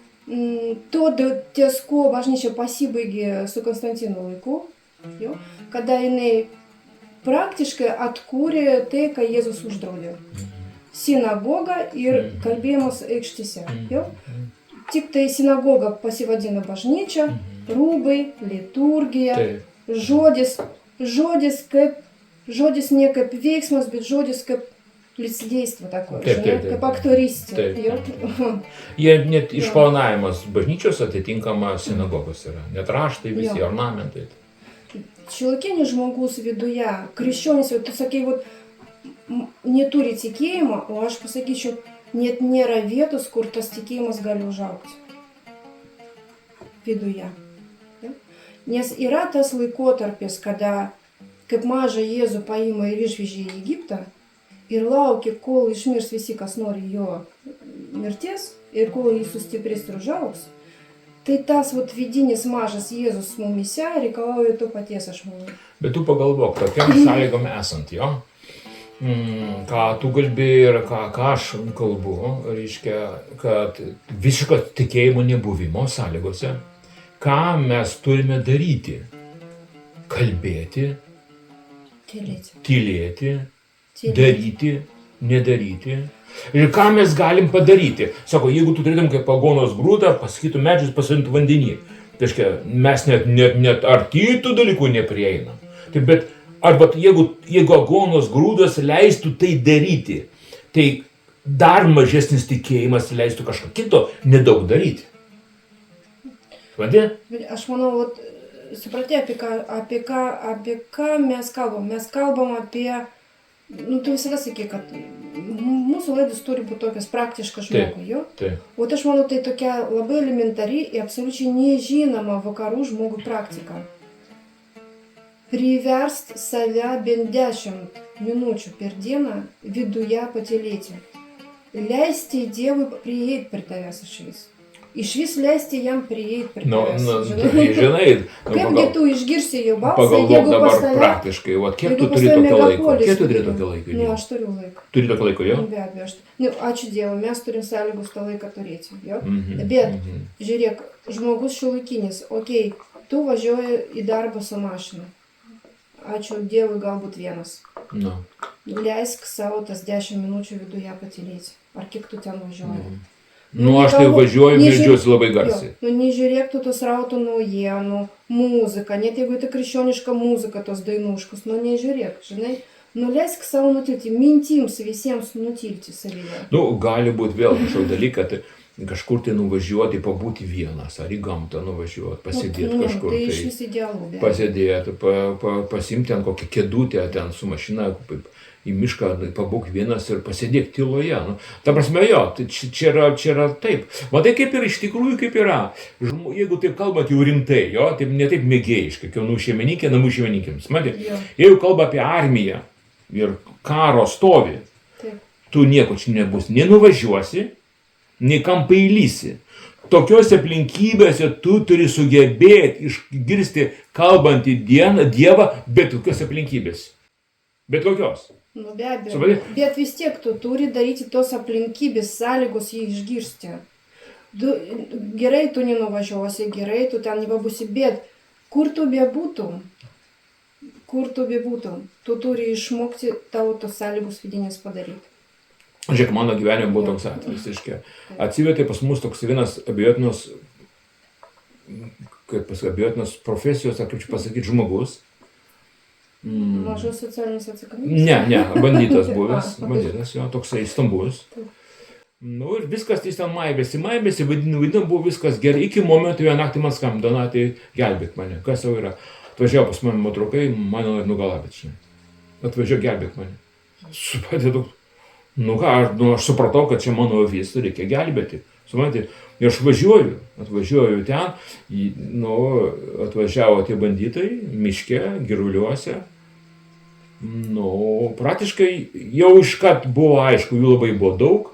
Speaker 2: to, ties ko bažnyčia pasibaigė su Konstantino laiku, jo, kada jinai praktiškai atkūrė tai, ką Jėzus uždraudė. Sinagogą ir kalbėjimus aikštėse. Jo. Tik tai sinagoga pasivadina bažnyčia, rūbai, liturgija, žodis ne kaip veiksmas, bet žodis kaip lislėstvo tako, kaip aktorystė.
Speaker 1: Jie net išplanavimas bažnyčios atitinkama sinagogos yra, net raštai visi, ornamentai.
Speaker 2: Šiuolaikinis žmogus viduje, krikščionis, tu sakai, neturi tikėjimo, o aš pasakyčiau, net nėra vietos, kur tas tikėjimas gali užaugti viduje. Ja? Nes yra tas laikotarpis, kada kaip mažą Jėzų paima ir išvežė į Egiptą ir laukia, kol išmirs visi, kas nori jo mirties ir kol jis sustiprės ir užaugs. Tai tas vidinis mažas Jėzus mumyse reikalauja to paties, aš manau.
Speaker 1: Bet tu pagalvok, tokiam sąlygom esant, jo? Ką tu kalbi ir ką aš kalbu, reiškia, kad visiško tikėjimo nebuvimo sąlygose, ką mes turime daryti? Kalbėti, tylėti, daryti, nedaryti. Ir ką mes galim padaryti? Sako, jeigu tu turėtum kaip agonos grūdą, pasakytų medžius pasodintų vandenį. Tai reiškia, mes net arti tų dalykų neprieinam. Tai bet arba jeigu agonos grūdas leistų tai daryti, tai dar mažesnis tikėjimas leistų kažką kito nedaug daryti. Vadė?
Speaker 2: Aš manau, supratė, apie ką mes kalbam. Mes kalbam apie, tu visada sakė, kad mūsų laidos turi būti tokios praktiškas žmogui, jo? O aš manau, tai tokia labai elementari ir absoliučiai nežinoma vakarų žmogų praktika. Priverst save bent 10 minučių per dieną viduje patylėti. Leisti Dievui prieiti prie tavęs išvis. Išvis leisti jam prieiti prie tavęs.
Speaker 1: Žinai,
Speaker 2: kaipgi tu išgirsi jo balsą,
Speaker 1: pagalvok dabar praktiškai, kiek tu turi tokio laiko? Kiek tu turi tokio laiko?
Speaker 2: Aš turiu laiko.
Speaker 1: Turi tokio laiko, jo?
Speaker 2: Be abejo. Ačiū Dievui, mes turim sąlygus tą laiką turėti. Jo? Bet, žiūrėk, žmogus šiuolaikinis, tu važiuoji į darbą su mašina. Ačiū Dievui, galbūt vienas. Leisk savo tas 10 minučių viduje patylėti. Ar kiek tu ten važiuoji?
Speaker 1: Aš tai važiuoju, meldžiuosi labai garsiai.
Speaker 2: Nežiūrėk tu tos rautų naujienų, muziką, net jeigu tai krikščioniška muzika, tos dainuškus, nežiūrėk, žinai. Nu, leisk savo nutilti, mintims visiems nutilti savyje.
Speaker 1: Nu, gali būti vėl kažkoks dalykas, tai kažkur tai nuvažiuoti, pabūti vienas, ar į gamtą nuvažiuoti, pasėdėti kažkur.
Speaker 2: Tai iš vis idealų.
Speaker 1: Pasėdėti, pasimti ten kokią kėdutę ten su mašina, į mišką, pabūk vienas ir pasėdėk tyloje. Nu, ta prasme, jo, tai čia yra taip. Matai, kaip ir iš tikrųjų, kaip yra. Jeigu taip kalbant jau rimtai, jo, taip, ne taip mėgėjiškai, kaip namų šeimininkėms. Matai, jeigu kalba apie armiją ir karo stovį, tu nieko čia nebus. Nenuvažiuosi, nei kam paįlysi. Tokiose aplinkybėse tu turi sugebėti išgirsti kalbantį Dievą, bet tokios aplinkybės. Bet kokios.
Speaker 2: Nu, be abejo. Bet vis tiek tu turi daryti tos aplinkybės sąlygos jį išgirsti. Gerai tu nenuvažiuosi, gerai tu ten nebūsi, bet kur tu bebūtum, tu turi išmokti tavo tos sąlygos vidinės padaryti.
Speaker 1: Žiūrėk, mano gyvenime buvo toks atvejis, reiškia. Atsivietė pas mus toks vienas abejotinos profesijos, ar kaip čia pasakyti, žmogus.
Speaker 2: Mažos socialinės atsakomybės?
Speaker 1: Ne, bandytas buvęs, jo, toksai stambus. Nu ir viskas jis ten maibėsi, vadinu, buvo viskas gerai. Iki momento vieną naktį man skambino, tai gelbėk mane, kas jau yra. Atvažiavo pas mane motrokai, mane nugalabėt, žinai. Atvažiavo gelbėk mane. Supratė daug. Nu ką, aš supratau, kad čia mano avis, reikia gelbėti. Supratė, ir aš atvažiuoju ten, atvažiavo tie bandytai, miške, giruliuose. Nu, praktiškai jau iškart buvo aišku, jų labai buvo daug.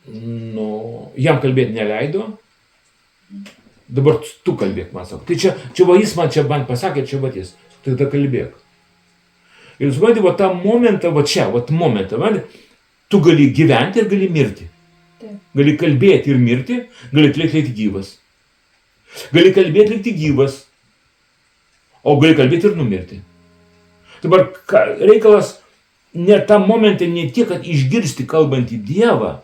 Speaker 1: Nu, jam kalbėti neleido. Dabar tu kalbėk, man sako. Tai čia va jis man pasakė, čia va jis. Tai tada kalbėk. Ir supranti, va tą momentą, tu gali gyventi ir gali mirti. Gali kalbėti ir mirti, gali likti gyvas. Gali kalbėti likti gyvas, o gali kalbėti ir numirti. Dabar reikalas ne tam momente ne tiek, kad išgirsti kalbantį Dievą,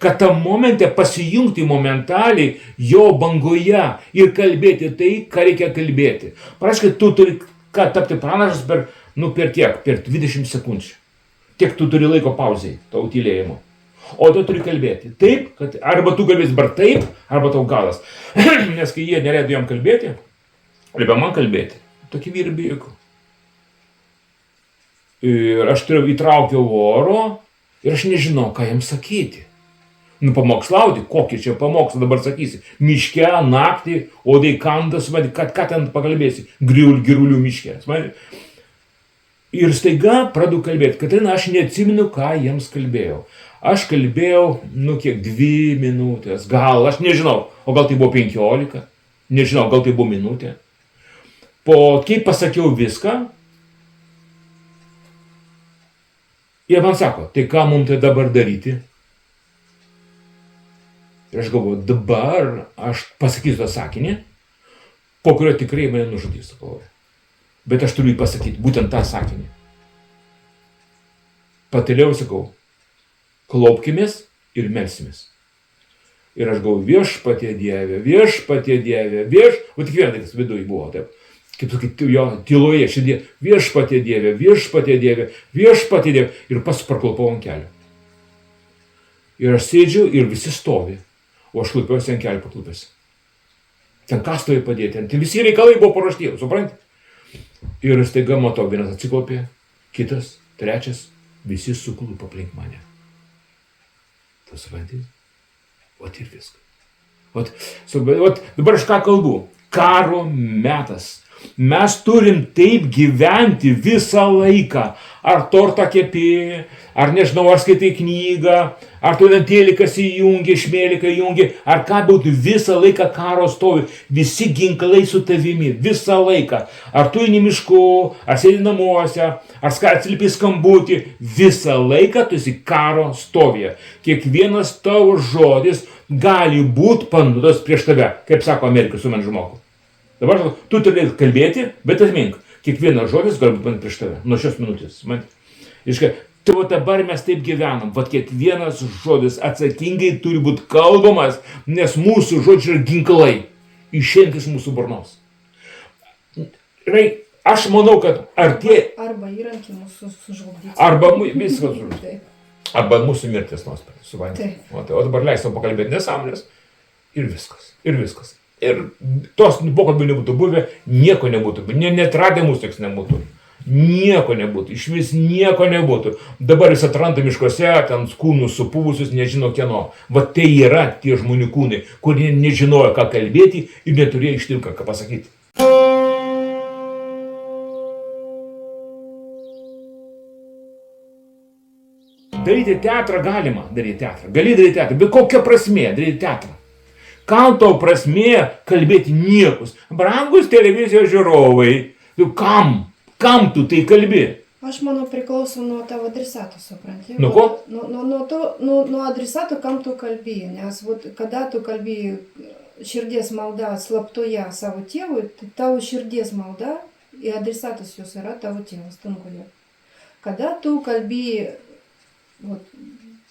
Speaker 1: kad tam momente pasijungti momentaliai jo bangoje ir kalbėti tai, ką reikia kalbėti. Praškai, tu turi tapti pranašas per 20 sekundžių. Tiek tu turi laiko pauzei, tau tylėjimo. O tu turi kalbėti taip, kad arba tu kalbėsi bar taip, arba tau galas. Nes kai jie neleido jam kalbėti, liepė man kalbėti, tokie vyrai bijo. Ir aš įtraukiau oro ir aš nežinau, ką jam sakyti. Pamokslauti, kokį čia pamokslą dabar sakysi. Miške, naktį, odai kandas, ką ten pakalbėsi, girulių miške. Ir staiga pradedu kalbėti, Katrina, aš neatsimenu, ką jiems kalbėjau. Aš kalbėjau, 2 minutės, gal, aš nežinau, o gal tai buvo 15, nežinau, gal tai buvo minutė. Kai pasakiau viską, jie man sako, tai ką mums tai dabar daryti? Ir aš galvoju, dabar aš pasakysiu tą sakinį, po kurio tikrai mane nužudys, galvoju. Bet aš turiu pasakyti būtent tą sakinį. Patėliau sakau, klaupkimės ir melsimės. Ir aš galvoju, viešpatie Dieve, o tik vienas dalykas viduj buvo, taip. Kaip sakyti, jo tyloje širdie, viešpatie Dieve. Ir paklaupau ant kelių. Ir aš sėdžiu ir visi stovi. O aš klūpiausi ant kelių paklūpęs. Ten kastoje padėti, ten visi reikalai buvo paruošti, supranti? Ir staiga matau, vienas atsiklaupė, kitas, trečias, visi suklūpo aplink mane. Tu supranti? Vat ir viskas. Dabar aš ką kalbu? Karo metas. Mes turim taip gyventi visą laiką. Ar tortą kepi, ar nežinau, ar skaitai knygą, ar tu ten telikas įjungi, šmėliką įjungi, ar ką būtų, visą laiką karo stovi, visi ginklai su tavimi, visą laiką. Ar tu eini mišku, ar sėdi namuose, ar atsilipi skambutį, visą laiką tu esi karo stovyje. Kiekvienas tavo žodis gali būti panaudotas prieš tave, kaip sako Amerikos sumen žmogų. Dabar tu turi kalbėti, bet atmink, kiekvienas žodis gali būti prieš tave, nuo šios minutės. Tai dabar mes taip gyvenam, kiekvienas žodis atsakingai turi būti kalbamas, nes mūsų žodžiai yra ginklai, išeinantys mūsų burnos. aš manau, kad
Speaker 2: Arba įrankį mūsų sužlugdyti.
Speaker 1: Viskas žlugdyti. Arba mūsų mirtis nuosprendis, suprantate. O dabar leisim pakalbėti nesąmonės ir viskas. Ir tos pokalbių nebūtų buvę, nieko nebūtų. Netradę mūsų nieks nebūtų. Nieko nebūtų, iš vis nieko nebūtų. Dabar jis atranda miškuose, ten kūnus supūvusius, nežino kieno. Va tai yra tie žmonių kūnai, kurie nežinojo, ką kalbėti ir neturėjo ištirką, ką pasakyti. Daryti teatrą galima, gali daryti teatrą, bet kokia prasmė daryti teatrą? Kam tau prasmė kalbėti niekus? Brangus televizijos žiūrovai, kam tu tai kalbi?
Speaker 2: Aš manau priklauso nuo tavo adresato, supranti?
Speaker 1: Nuo ko?
Speaker 2: Nuo adresato, kam tu kalbi, nes kada tu kalbi širdies malda slaptoje savo tėvui, tai tavo širdies malda ir adresatas jos yra tavo tėvas, danguje. Kada tu kalbi,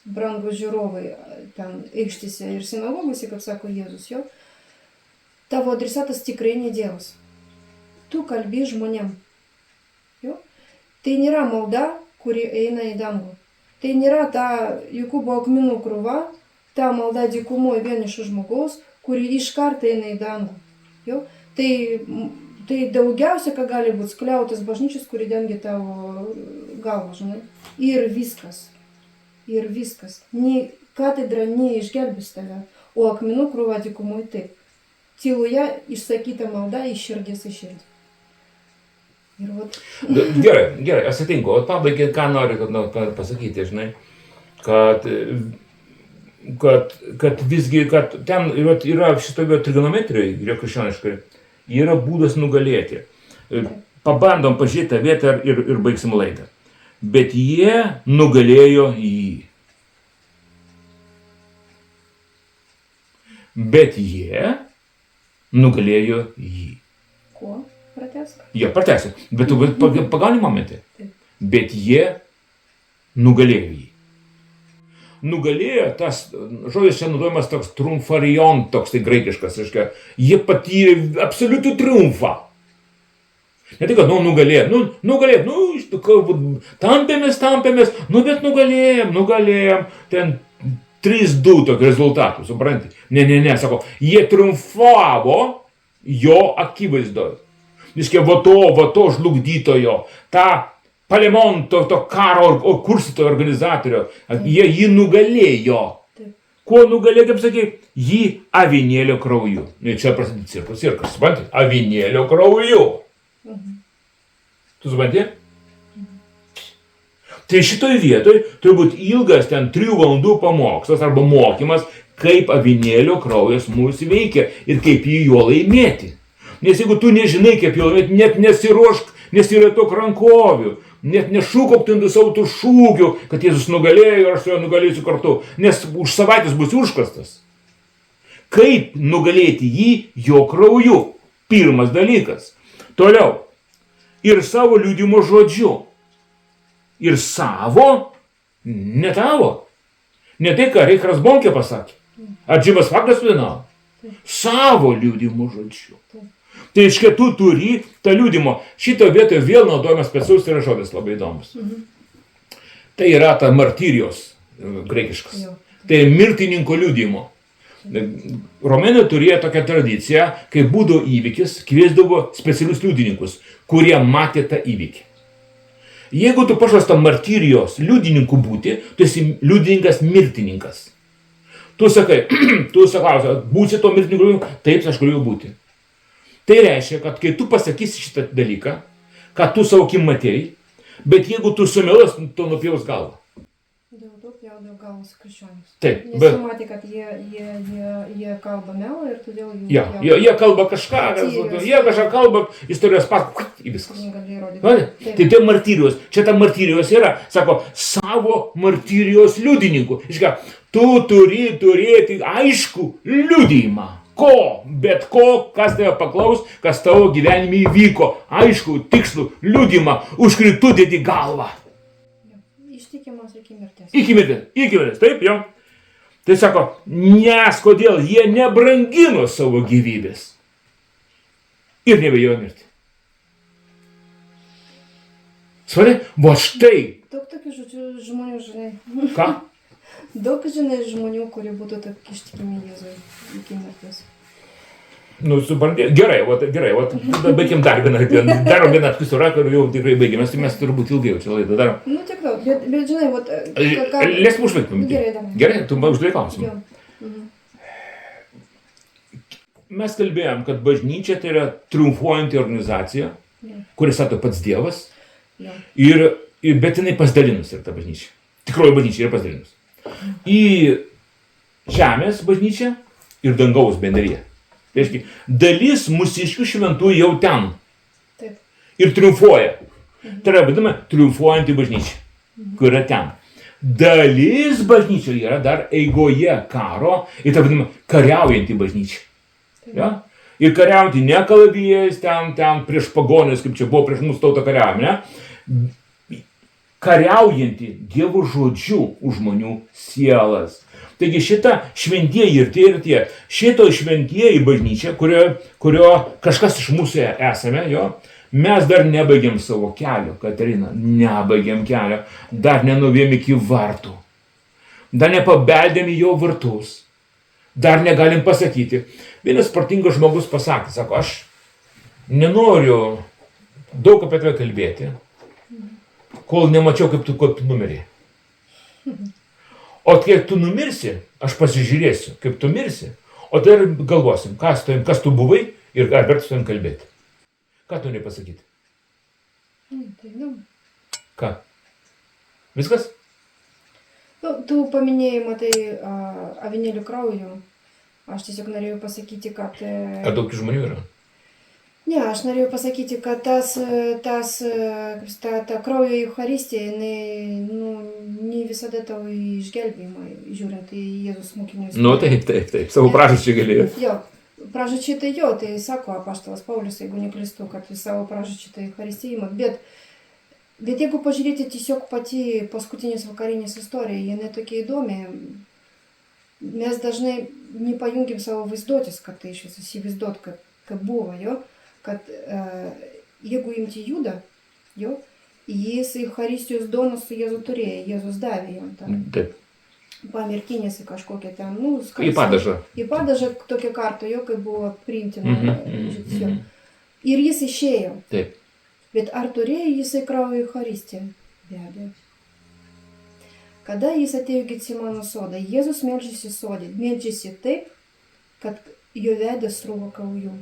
Speaker 2: brangus žiūrovai, ten aikštėse ir sinagogose, kaip sako Jėzus, jo, tavo adresatas tikrai ne Dievas. Tu kalbi žmonėm. Jo? Tai nėra malda, kuri eina į dangų. Tai nėra ta Jokūbo akmenų krūva, ta malda dykumoje vienišo žmogaus, kuri iš karto eina į dangų. Jo? Tai daugiausia, ką gali būti, skliautas bažnyčios, kuri dengia tavo galvą, žinai. Ir viskas. Nei katedra neišgelbės tave, o akmenų krūva dykumoje taip. Tyloje išsakyta malda iš širdies į širdį.
Speaker 1: Gerai, aš sutinku. O pabaigai, ką noriu pasakyti, žinai, kad visgi, kad ten yra šitoje trigonometrijoje, yra krikščioniškai, yra būdas nugalėti. Pabandom pažiūrėti tą vietą ir baigsim laidą. Bet jie nugalėjo jį.
Speaker 2: Kuo? Pratesk?
Speaker 1: Jie pratęsė. Bet tu pagauni momentą. Bet jie nugalėjo jį. Nugalėjo, tas žodis čia naudojamas toks triumfarion, toks tai graikiškas, reiškia, jie patyrė absoliutų triumfą. Ne tai, kad, nugalėjom, tampėmės, bet nugalėjom, ten 3-2 tokį rezultatų, supranti? Ne, sako, jie triumfavo jo akivaizdoje. Reiškia, va to žlugdytojo, tą Palemonto, to karo kurstytojo organizatorio, jie jį nugalėjo. Kuo nugalėjo, kaip sakė, jį avinėlio krauju. Čia prasidėjo cirkas, supranti? Avinėlio krauju. Tu supranti? Tai šitoj vietoj turi būti ilgas ten 3 valandų pamokslas arba mokymas, kaip avinėlio kraujas mūsų veikia ir kaip jį juo laimėti. Nes jeigu tu nežinai, kaip juo laimėti, net nesiruošk, nesirėtok rankovių, net nešūkok savo tų šūkių, kad Jėzus nugalėjo ir aš su juo nugalėsiu kartu, nes už savaitės bus užkastas. Kaip nugalėti jį jo krauju? Pirmas dalykas. Toliau. Ir savo liudijimo žodžiu. Ir savo, ne tavo. Ne tai, ką Reichras Bonkė pasakė. Ar Džimas Faktas vienavo. Savo liudijimo žodžiu. Tai iš kitų turi tą liudijimo. Šito vietoje vėl naudojamas specialus yra žodis labai įdomus. Tai yra ta martyrijos graikiškas. Tai mirtininko liudijimo. Romėnai turėjo tokią tradiciją, kai būdavo įvykis, kviesdavo specialius liudininkus, kurie matė tą įvykį. Jeigu tu pašvęs tą martyrijos liudininku būti, tu esi liudininkas mirtininkas. Tu sakai, būsi to mirtininku, taip aš galiu būti. Tai reiškia, kad kai tu pasakysi šitą dalyką, kad tu savo akim matėjai, bet jeigu tu sumelas, tu nupjaus galvą.
Speaker 2: Dėl to pjaudavo galvas krikščionys.
Speaker 1: Taip.
Speaker 2: Nes jie matė, kad jie kalba melą ir todėl
Speaker 1: jie kalba kažką, jie kažką kalba, istorijos pasako, į viskas. Tai martyrijos, čia ta martyrijos yra, sako, savo martyrijos liudininkų. Iška, tu turi turėti aišku liudijimą. Bet kas tave paklaus, kas tavo gyvenime įvyko, aišku, tikslų, liudimą, už kurį tu dedi galvą.
Speaker 2: Ištikimas iki mirties.
Speaker 1: Iki mirties, taip, jo. Tai sako, nes kodėl jie nebrangino savo gyvybės ir nebijojo mirti. Svari, va štai.
Speaker 2: Daug tokių žmonių, žinai.
Speaker 1: Ką?
Speaker 2: Daug, žinai, žmonių, kurie būtų taip ištikimi Jėzui iki mirties.
Speaker 1: Nu, supranti, gerai, tada baigim dar vieną epizodą, kur jau tikrai baigėmės, tai mes turbūt ilgai jau čia laidą darom.
Speaker 2: Nu, tiek daug, bet žinai, vat...
Speaker 1: Leisim užbaigti. Gerai, tu užduoji klausimą. Mes kalbėjom, kad bažnyčia tai yra triumfuojanti organizacija, kuris stato pats Dievas, bet jinai pasidalinus yra ta bažnyčia. Tikroji bažnyčia yra pasidalinus. Į žemės bažnyčią ir dangaus bendriją. Tai reiškia, dalis mūsiškių šventų jau ten.
Speaker 2: Taip.
Speaker 1: Ir triumfuoja. Tai yra vadinama triumfuojanti bažnyčia, kur yra ten. Dalis bažnyčio yra dar eigoje karo ir tai vadinama kariaujanti bažnyčia. Ja? Ir kariaujanti ne kalavijais, ten prieš pagonės, kaip čia buvo prieš mūsų tautą kariavimą, ne? Kariaujanti Dievo žodžiu už žmonių sielas. Taigi šita šventieji ir tie, šito šventieji bažnyčia, kurio kažkas iš mūsų esame, mes dar nebaigėm savo kelio, Katerina, nebaigėm kelio, dar nenuvėjom iki vartų, dar nepabeldėm į jo vartus, dar negalim pasakyti. Vienas protingas žmogus pasakė, sako, aš nenoriu daug apie tave kalbėti, kol nemačiau, kaip tu numirė. O kiek tu numirsi, aš pasižiūrėsiu, kaip tu mirsi, o tai galvosim, kas tu buvai ir ar verta su tavim kalbėti. Ką tu nepasakyti? Ką? Viskas?
Speaker 2: Tu paminėjai, matai, avinėlių kraujų. Aš tiesiog norėjau pasakyti, kad...
Speaker 1: Ar daug žmonių yra?
Speaker 2: Ne, aš norėjau pasakyti, kad ta kraujo Eucharistija, ne visada tau išgelbėjimą, žiūrint į Jėzus mokinius.
Speaker 1: Nu, taip, savo pražūčiai galėjo.
Speaker 2: Jo, pražūčiai tai sako apaštalas Paulius, jeigu neklystu, kad savo pražūčiai tai Eucharistija ima, bet jeigu pažiūrėti tiesiog pati paskutinės vakarinės istorija, jinai tokia įdomi, mes dažnai nepajungim savo vaizduotis, kad tai iš vis įsivaizduot, kad buvo, kad jeigu imti Judą, jis Eucharistijos doną su Jėzu turėjo, Jėzus davė jam tą.
Speaker 1: Taip.
Speaker 2: Pamirkinėsi kažkokią ten,
Speaker 1: Į padažą.
Speaker 2: Į padažą tokią kartą, kai buvo priimtina. Ir jis išėjo.
Speaker 1: Taip.
Speaker 2: Bet ar turėjo jisai kraujo Eucharistiją? Be abejo. Kada jis atėjo į Getsimano sodą, Jėzus meldžiasi taip, kad jo vedė srūva krauju.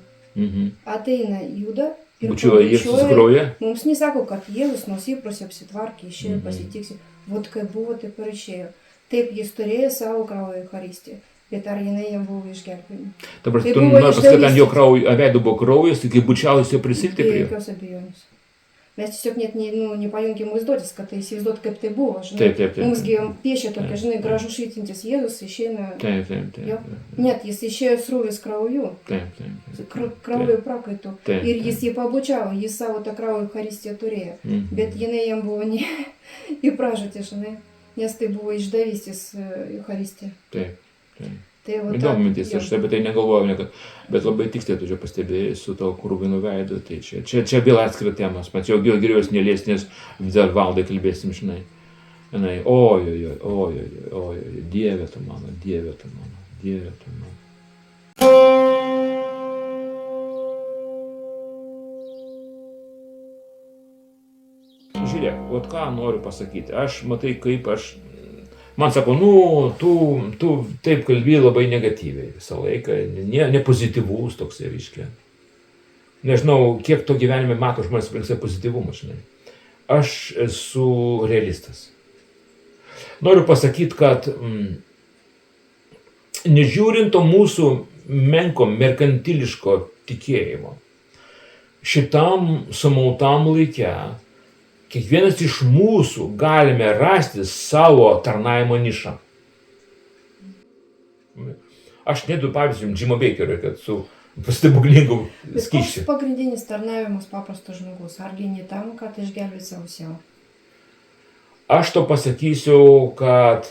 Speaker 2: Ateina Juda ir
Speaker 1: bučiuoja.
Speaker 2: Mums nesako, kad Jėzus nusiprasė, apsitvarkė, išėjo, pasitiksi. Vot kaip buvo, taip ir išėjo. Taip, jis turėjo savo kraujo Eucharistiją, bet ar jinai jam buvo išgelbėjama?
Speaker 1: Dabar tu nori pasakyti, ant jo veido buvo kraujas, tai kaip bučiaujas jo prisilti prie.
Speaker 2: Be jokios abejonės. Mes tiesiog net nepajungėm vaizduotis, kad tai įsivaizduot, kaip tai buvo. Žinai.
Speaker 1: Taip.
Speaker 2: Mumsgi piešia tokia, gražu švytintis Jėzus, išeina...
Speaker 1: Taip.
Speaker 2: Net jis išėjo srūvis krauju.
Speaker 1: Taip.
Speaker 2: Kraujo prakaitu. Ir jis jį pabučiavo, jis savo tą kraujo Eucharistiją turėjo. Bet jinai jam buvo ne į pražūtį, žinai, nes tai buvo išdavystės Eucharistija.
Speaker 1: Taip.
Speaker 2: Įdomu
Speaker 1: mintis, aš apie tai negalvojau niekad, bet labai tiksliai tu čia pastebėjai su tavo krūvinu veidu, tai čia vėl atskira temas, bet jau geriau jos nelies, nes dar valdai kalbėsim, žinai. Oi, Dieve tu mano. Žiūrėk, vat ką noriu pasakyti, man sako, tu taip kalbėjai labai negatyviai visą laiką, ne pozityvus toks, reiškia. Nežinau, kiek to gyvenime mato žmonės aplink pozityvumą, žinai. Aš esu realistas. Noriu pasakyti, kad nežiūrint to mūsų menko, merkantiliško tikėjimo, šitam sumautam laike, kiekvienas iš mūsų galime rasti savo tarnavimo nišą. Aš nedu pavyzdžiui Džimo Beikerio, kad su stebuklingu skysčiu.
Speaker 2: Bet koks pagrindinis tarnavimas paprasto žmogus? Argi ne tam, kad išgelbėti savo sielą?
Speaker 1: Aš to pasakysiu, kad...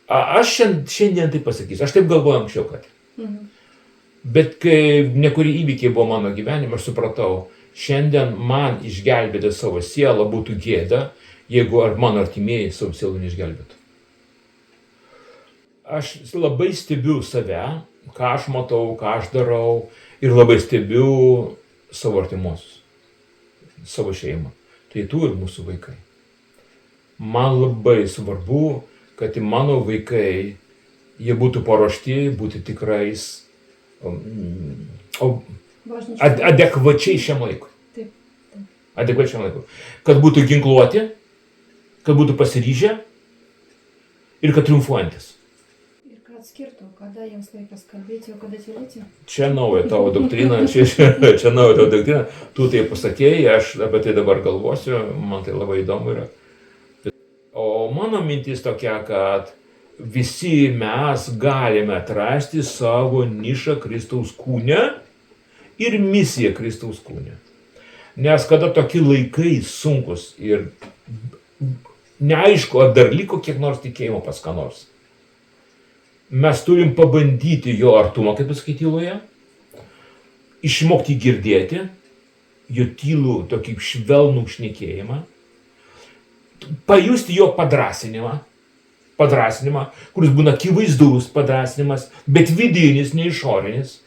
Speaker 1: Aš šiandien taip pasakysiu. Aš taip galvoju anksčiau, kad... Bet kai nekuri įvykiai buvo mano gyvenime, aš supratau, Šiandien man išgelbėti savo sielą būtų gėda, jeigu mano artimieji savo sielą neišgelbėtų. Aš labai stebiu save, ką aš matau, ką aš darau ir labai stebiu savo artimuosius, savo šeimą. Tai tu ir mūsų vaikai. Man labai svarbu, kad mano vaikai, jie būtų paruošti būti tikrais adekvačiai šiam laikui. Adekvačiai šiam laikui. Kad būtų ginkluoti, kad būtų pasiryžę ir kad triumfuojantis.
Speaker 2: Atskirtų, kada jiems laikas kalbėti, o kada tylėti?
Speaker 1: Čia nauja tavo doktrina, čia nauja tavo doktrina. Tu tai pasakėjai, aš apie tai dabar galvosiu, man tai labai įdomu yra. O mano mintis tokia, kad visi mes galime atrasti savo nišą Kristaus kūne ir misiją Kristaus kūne. Nes kada tokie laikai sunkus ir neaišku, ar dar liko kiek nors tikėjimo pas ką nors. Mes turim pabandyti jo artumą, kaip pasakyti, tyloje, išmokti girdėti, jo tylų tokį švelnų šnekėjimą, pajusti jo padrąsinimą, kuris būna akivaizdus padrąsinimas, bet vidinis, ne išorinis.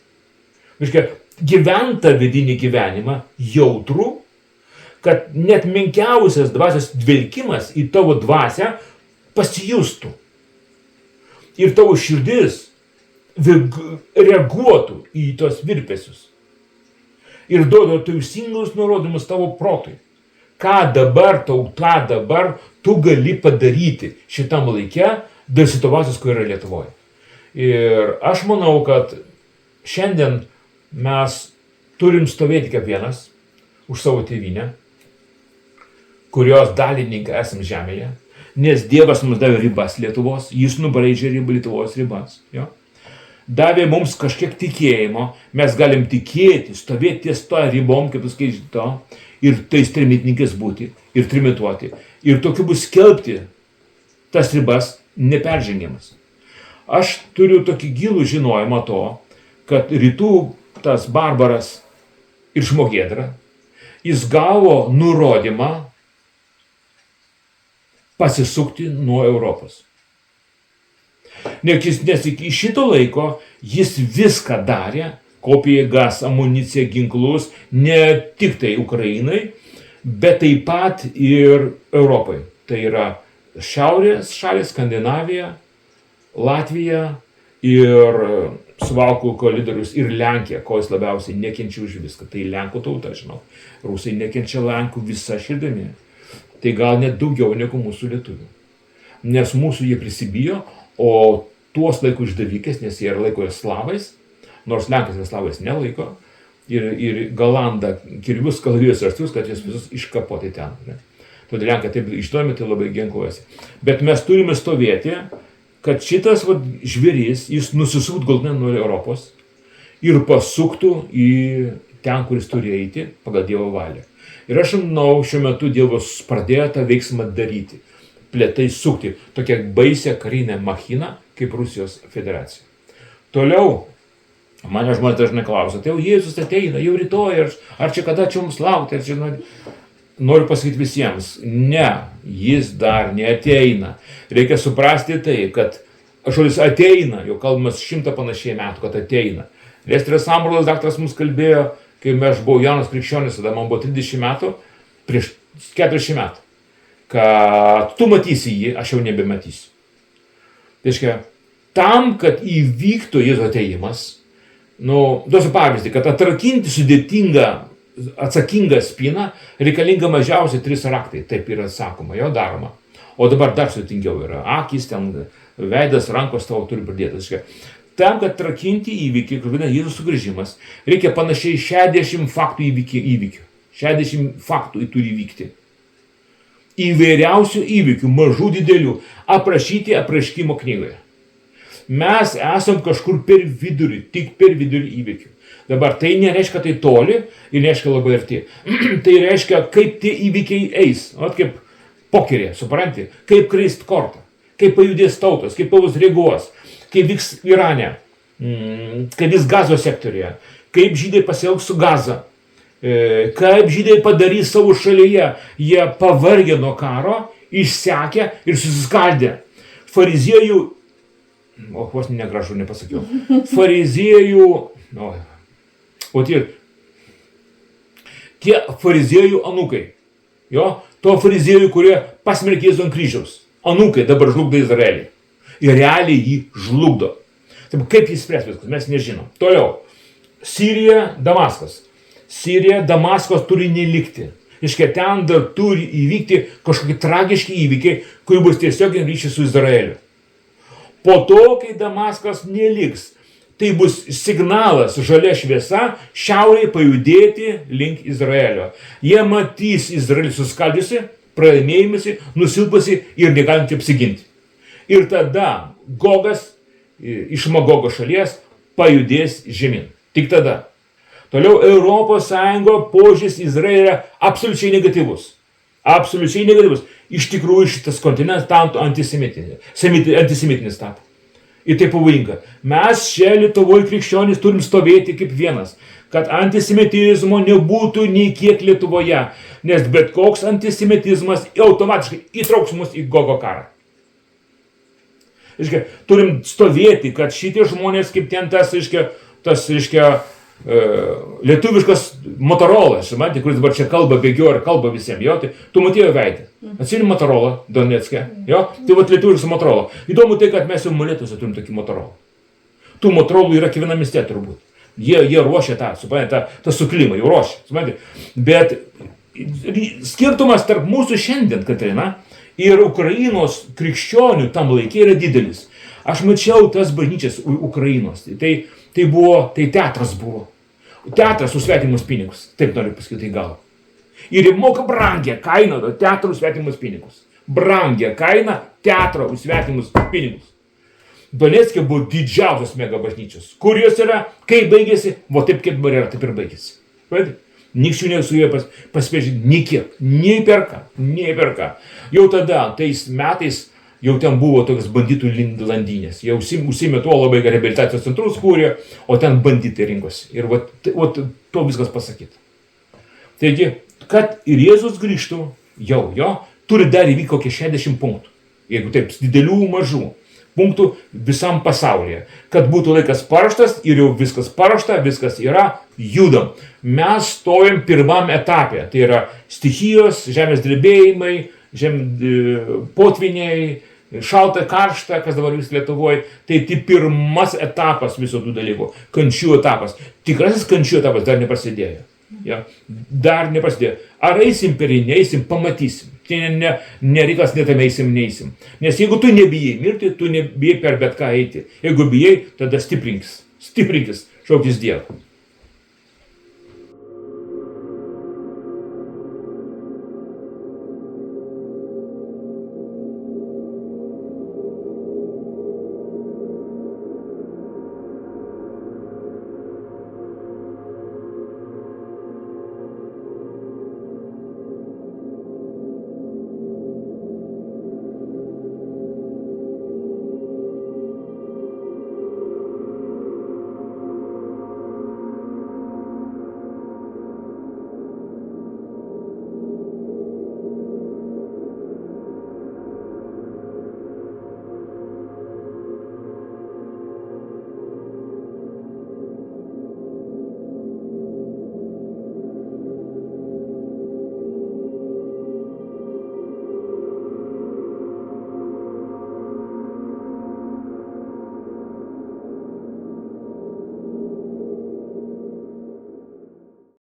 Speaker 1: Reiškia, gyventa vidinį gyvenimą jautrų, kad net menkiausias dvasios dvelkimas į tavo dvasią pasijustų. Ir tavo širdis reaguotų į tos virpesius. Ir duoda teisingus nurodymus tavo protui. Ką dabar tu gali padaryti šitam laike dėl situacijos, kur yra Lietuvoje. Ir aš manau, kad šiandien mes turim stovėti kiekvienas už savo tėvynę, kurios dalininkai esam žemėje. Nes Dievas mums davė ribas Lietuvos, jis nubraižė Lietuvos ribas. Jo? Davė mums kažkiek tikėjimo, mes galim tikėti, stovėti ties to ribom, kaip jūs skaičiate to, ir tais trimitininkais būti, ir trimituoti. Ir tokiu bus skelbti tas ribas neperžengiamas. Aš turiu tokį gilų žinojimą to, kad rytų tas barbaras ir žmogėdra, jis gavo nurodymą pasisukti nuo Europos. Nes iki šito laiko jis viską darė, kopė jėgas, amuniciją, ginklus, ne tik tai Ukrainai, bet taip pat ir Europai. Tai yra šiaurės šalis, Skandinavija, Latvija ir Suvalkų koridorius ir Lenkija, ko jis labiausiai nekenčia už viską. Tai Lenkų tauta, žinau. Rusai nekenčia Lenkų visa širdimi. Tai gal net daugiau negu mūsų lietuvių. Nes mūsų jie prisibijo, o tuos laiko išdavikės, nes jie laiko slavais, nors Lenkas ir slavais nelaiko, ir galanda kirvius, kalavijus rastus, kad jūs visus iškapoti ten. Ne? Todėl Lenkai taip išduomi, tai labai ginkluojasi. Bet mes turime stovėti, kad šitas žvėrys, jis nusisuktų galutinai nuo Europos ir pasuktų į ten, kuris turi eiti pagal Dievo valią. Ir aš manau, šiuo metu Dievas pradėjo tą veiksmą daryti, plėtai sukti tokią baisią karinę machiną kaip Rusijos federacija. Toliau, mane žmonės dažnai klausia, tai jau Jėzus ateina, jau rytoj, ar čia kada čia mums laukti, ar čia noriu pasakyti visiems, ne, jis dar neateina. Reikia suprasti tai, kad žodis ateina, jau kalbamas 100 panašiai metų, kad ateina. Lestras Samurlas daktaras mums kalbėjo, kai aš buvau jaunas krikščionis, tada man buvo 30 metų, prieš 40 metų, kad tu matysi jį, aš jau nebematysiu. Tai reiškia, tam, kad įvyktų Jėzaus ateimas, duosiu pavyzdį, kad atrakinti sudėtingą, atsakingą spyną, reikalinga mažiausiai 3 raktai, taip yra sakoma, jo daroma. O dabar dar sudėtingiau yra, akys, ten veidas, rankos tavo turi pridėtas. Tam, kad atrakinti įvykį, kur vadina Jėzaus sugrįžimas, reikia panašiai 60 faktų įvykių. 60 faktų turi įvykti. Įvairiausių įvykių, mažų, didelių, aprašyti apreiškimo knygoje. Mes esam kažkur per vidurį, tik per vidurį įvykių. Dabar tai nereiškia tai toli ir nereiškia labai arti. Tai reiškia, kaip tie įvykiai eis. O kaip pokerė, supranti? Kaip kreist kortą, kaip pajudės tautos, kaip pavus reaguos. Kaip vyks Irane, kaip vyks Gazos sektoriuje, kaip žydai pasielgs su Gaza, kaip žydai padarys savo šalyje. Jie pavargė nuo karo, išsekė ir susiskaldė. Fariziejų, vos negražu nepasakiau, fariziejų, tie fariziejų anūkai, to fariziejų, kurie pasmerkė Jėzų ant kryžiaus, anūkai dabar žlugdo Izraelį. Ir realiai jį žlugdo. Taip, kaip jis spręs viskas, mes nežinom. Toliau. Sirija, Damaskas. Sirija, Damaskas turi nelikti. Iškia, ten dar turi įvykti kažkokie tragiški įvykiai, kurie bus tiesiog ryšys su Izraeliu. Po to, kai Damaskas neliks, tai bus signalas, žalia šviesa, šiaurėje pajudėti link Izraelio. Jie matys Izraelį suskaldysi, pralaimėjimusi, nusilpusi ir negalinti apsiginti. Ir tada Gogas iš Magogo šalies pajudės žemyn. Tik tada. Toliau Europos Sąjungo požiūris į Izraelį absoliučiai negatyvus. Absoliučiai negatyvus. Iš tikrųjų šitas kontinentas tampa antisemitinis tapo. Ir tai pavojinga. Mes čia Lietuvoje krikščionys turim stovėti kaip vienas, kad antisemitizmo nebūtų nei kiek Lietuvoje, nes bet koks antisemitizmas automatiškai įtrauks mus į Gogo karą. Turim stovėti, kad šitie žmonės, kaip ten tas lietuviškas Motorolas, kuris dabar čia kalba, bėgioja ir kalba visiems, tai tu matėjo veidą. Atsirimi Motorola Donecke, tai vat lietuviškas Motorola. Įdomu tai, kad mes jau molėtuose turim tokį Motorola. Tų Motorolų yra kiekviena mieste turbūt. Jie ruošia tą suklimą, jau ruošia. Bet skirtumas tarp mūsų šiandien, Katrina, ir Ukrainos krikščionių tam laikė yra didelis. Aš mačiau tas bažnyčias Ukrainos. Tai teatras buvo. Teatras už svetimus pinigus. Taip noriu pasakyti gal. Ir moka brangią kainą teatro už svetimus pinigus. Brangią kainą teatro už svetimus pinigus. Donecke buvo didžiausios mega bažnyčios. Kur jos yra, kaip baigėsi, taip kaip yra, taip ir baigėsi. Niks jų nesuėjo paspėžyti, nei per ką. Jau tada, tais metais, jau ten buvo tokios banditų landynės. Jie užsimė tuo labai reabilitacijos centrus kūrė, o ten banditai rinkosi. Ir to viskas pasakyta. Taigi, kad ir Jėzus grįžtų, turi dar įvykti kokie 60 punktų. Jeigu taip, didelių, mažų punktų visam pasaulyje. Kad būtų laikas paruoštas ir jau viskas paruošta, viskas yra, judam. Mes stovim pirmam etapė. Tai yra stichijos, žemės drebėjimai, potviniai, šalta, karšta, kas dabar vis Lietuvoje. Tai pirmas etapas viso tų dalykų. Kančių etapas. Tikrasis kančių etapas dar neprasidėjo. Dar neprasidėjo. Ar eisim per jį, neeisim, pamatysim. Tai nereikalas netame eisim, neeisim. Nes jeigu tu nebijai mirti, tu nebijai per bet ką eiti. Jeigu bijai, tada stiprinkis, šauktis Dievą.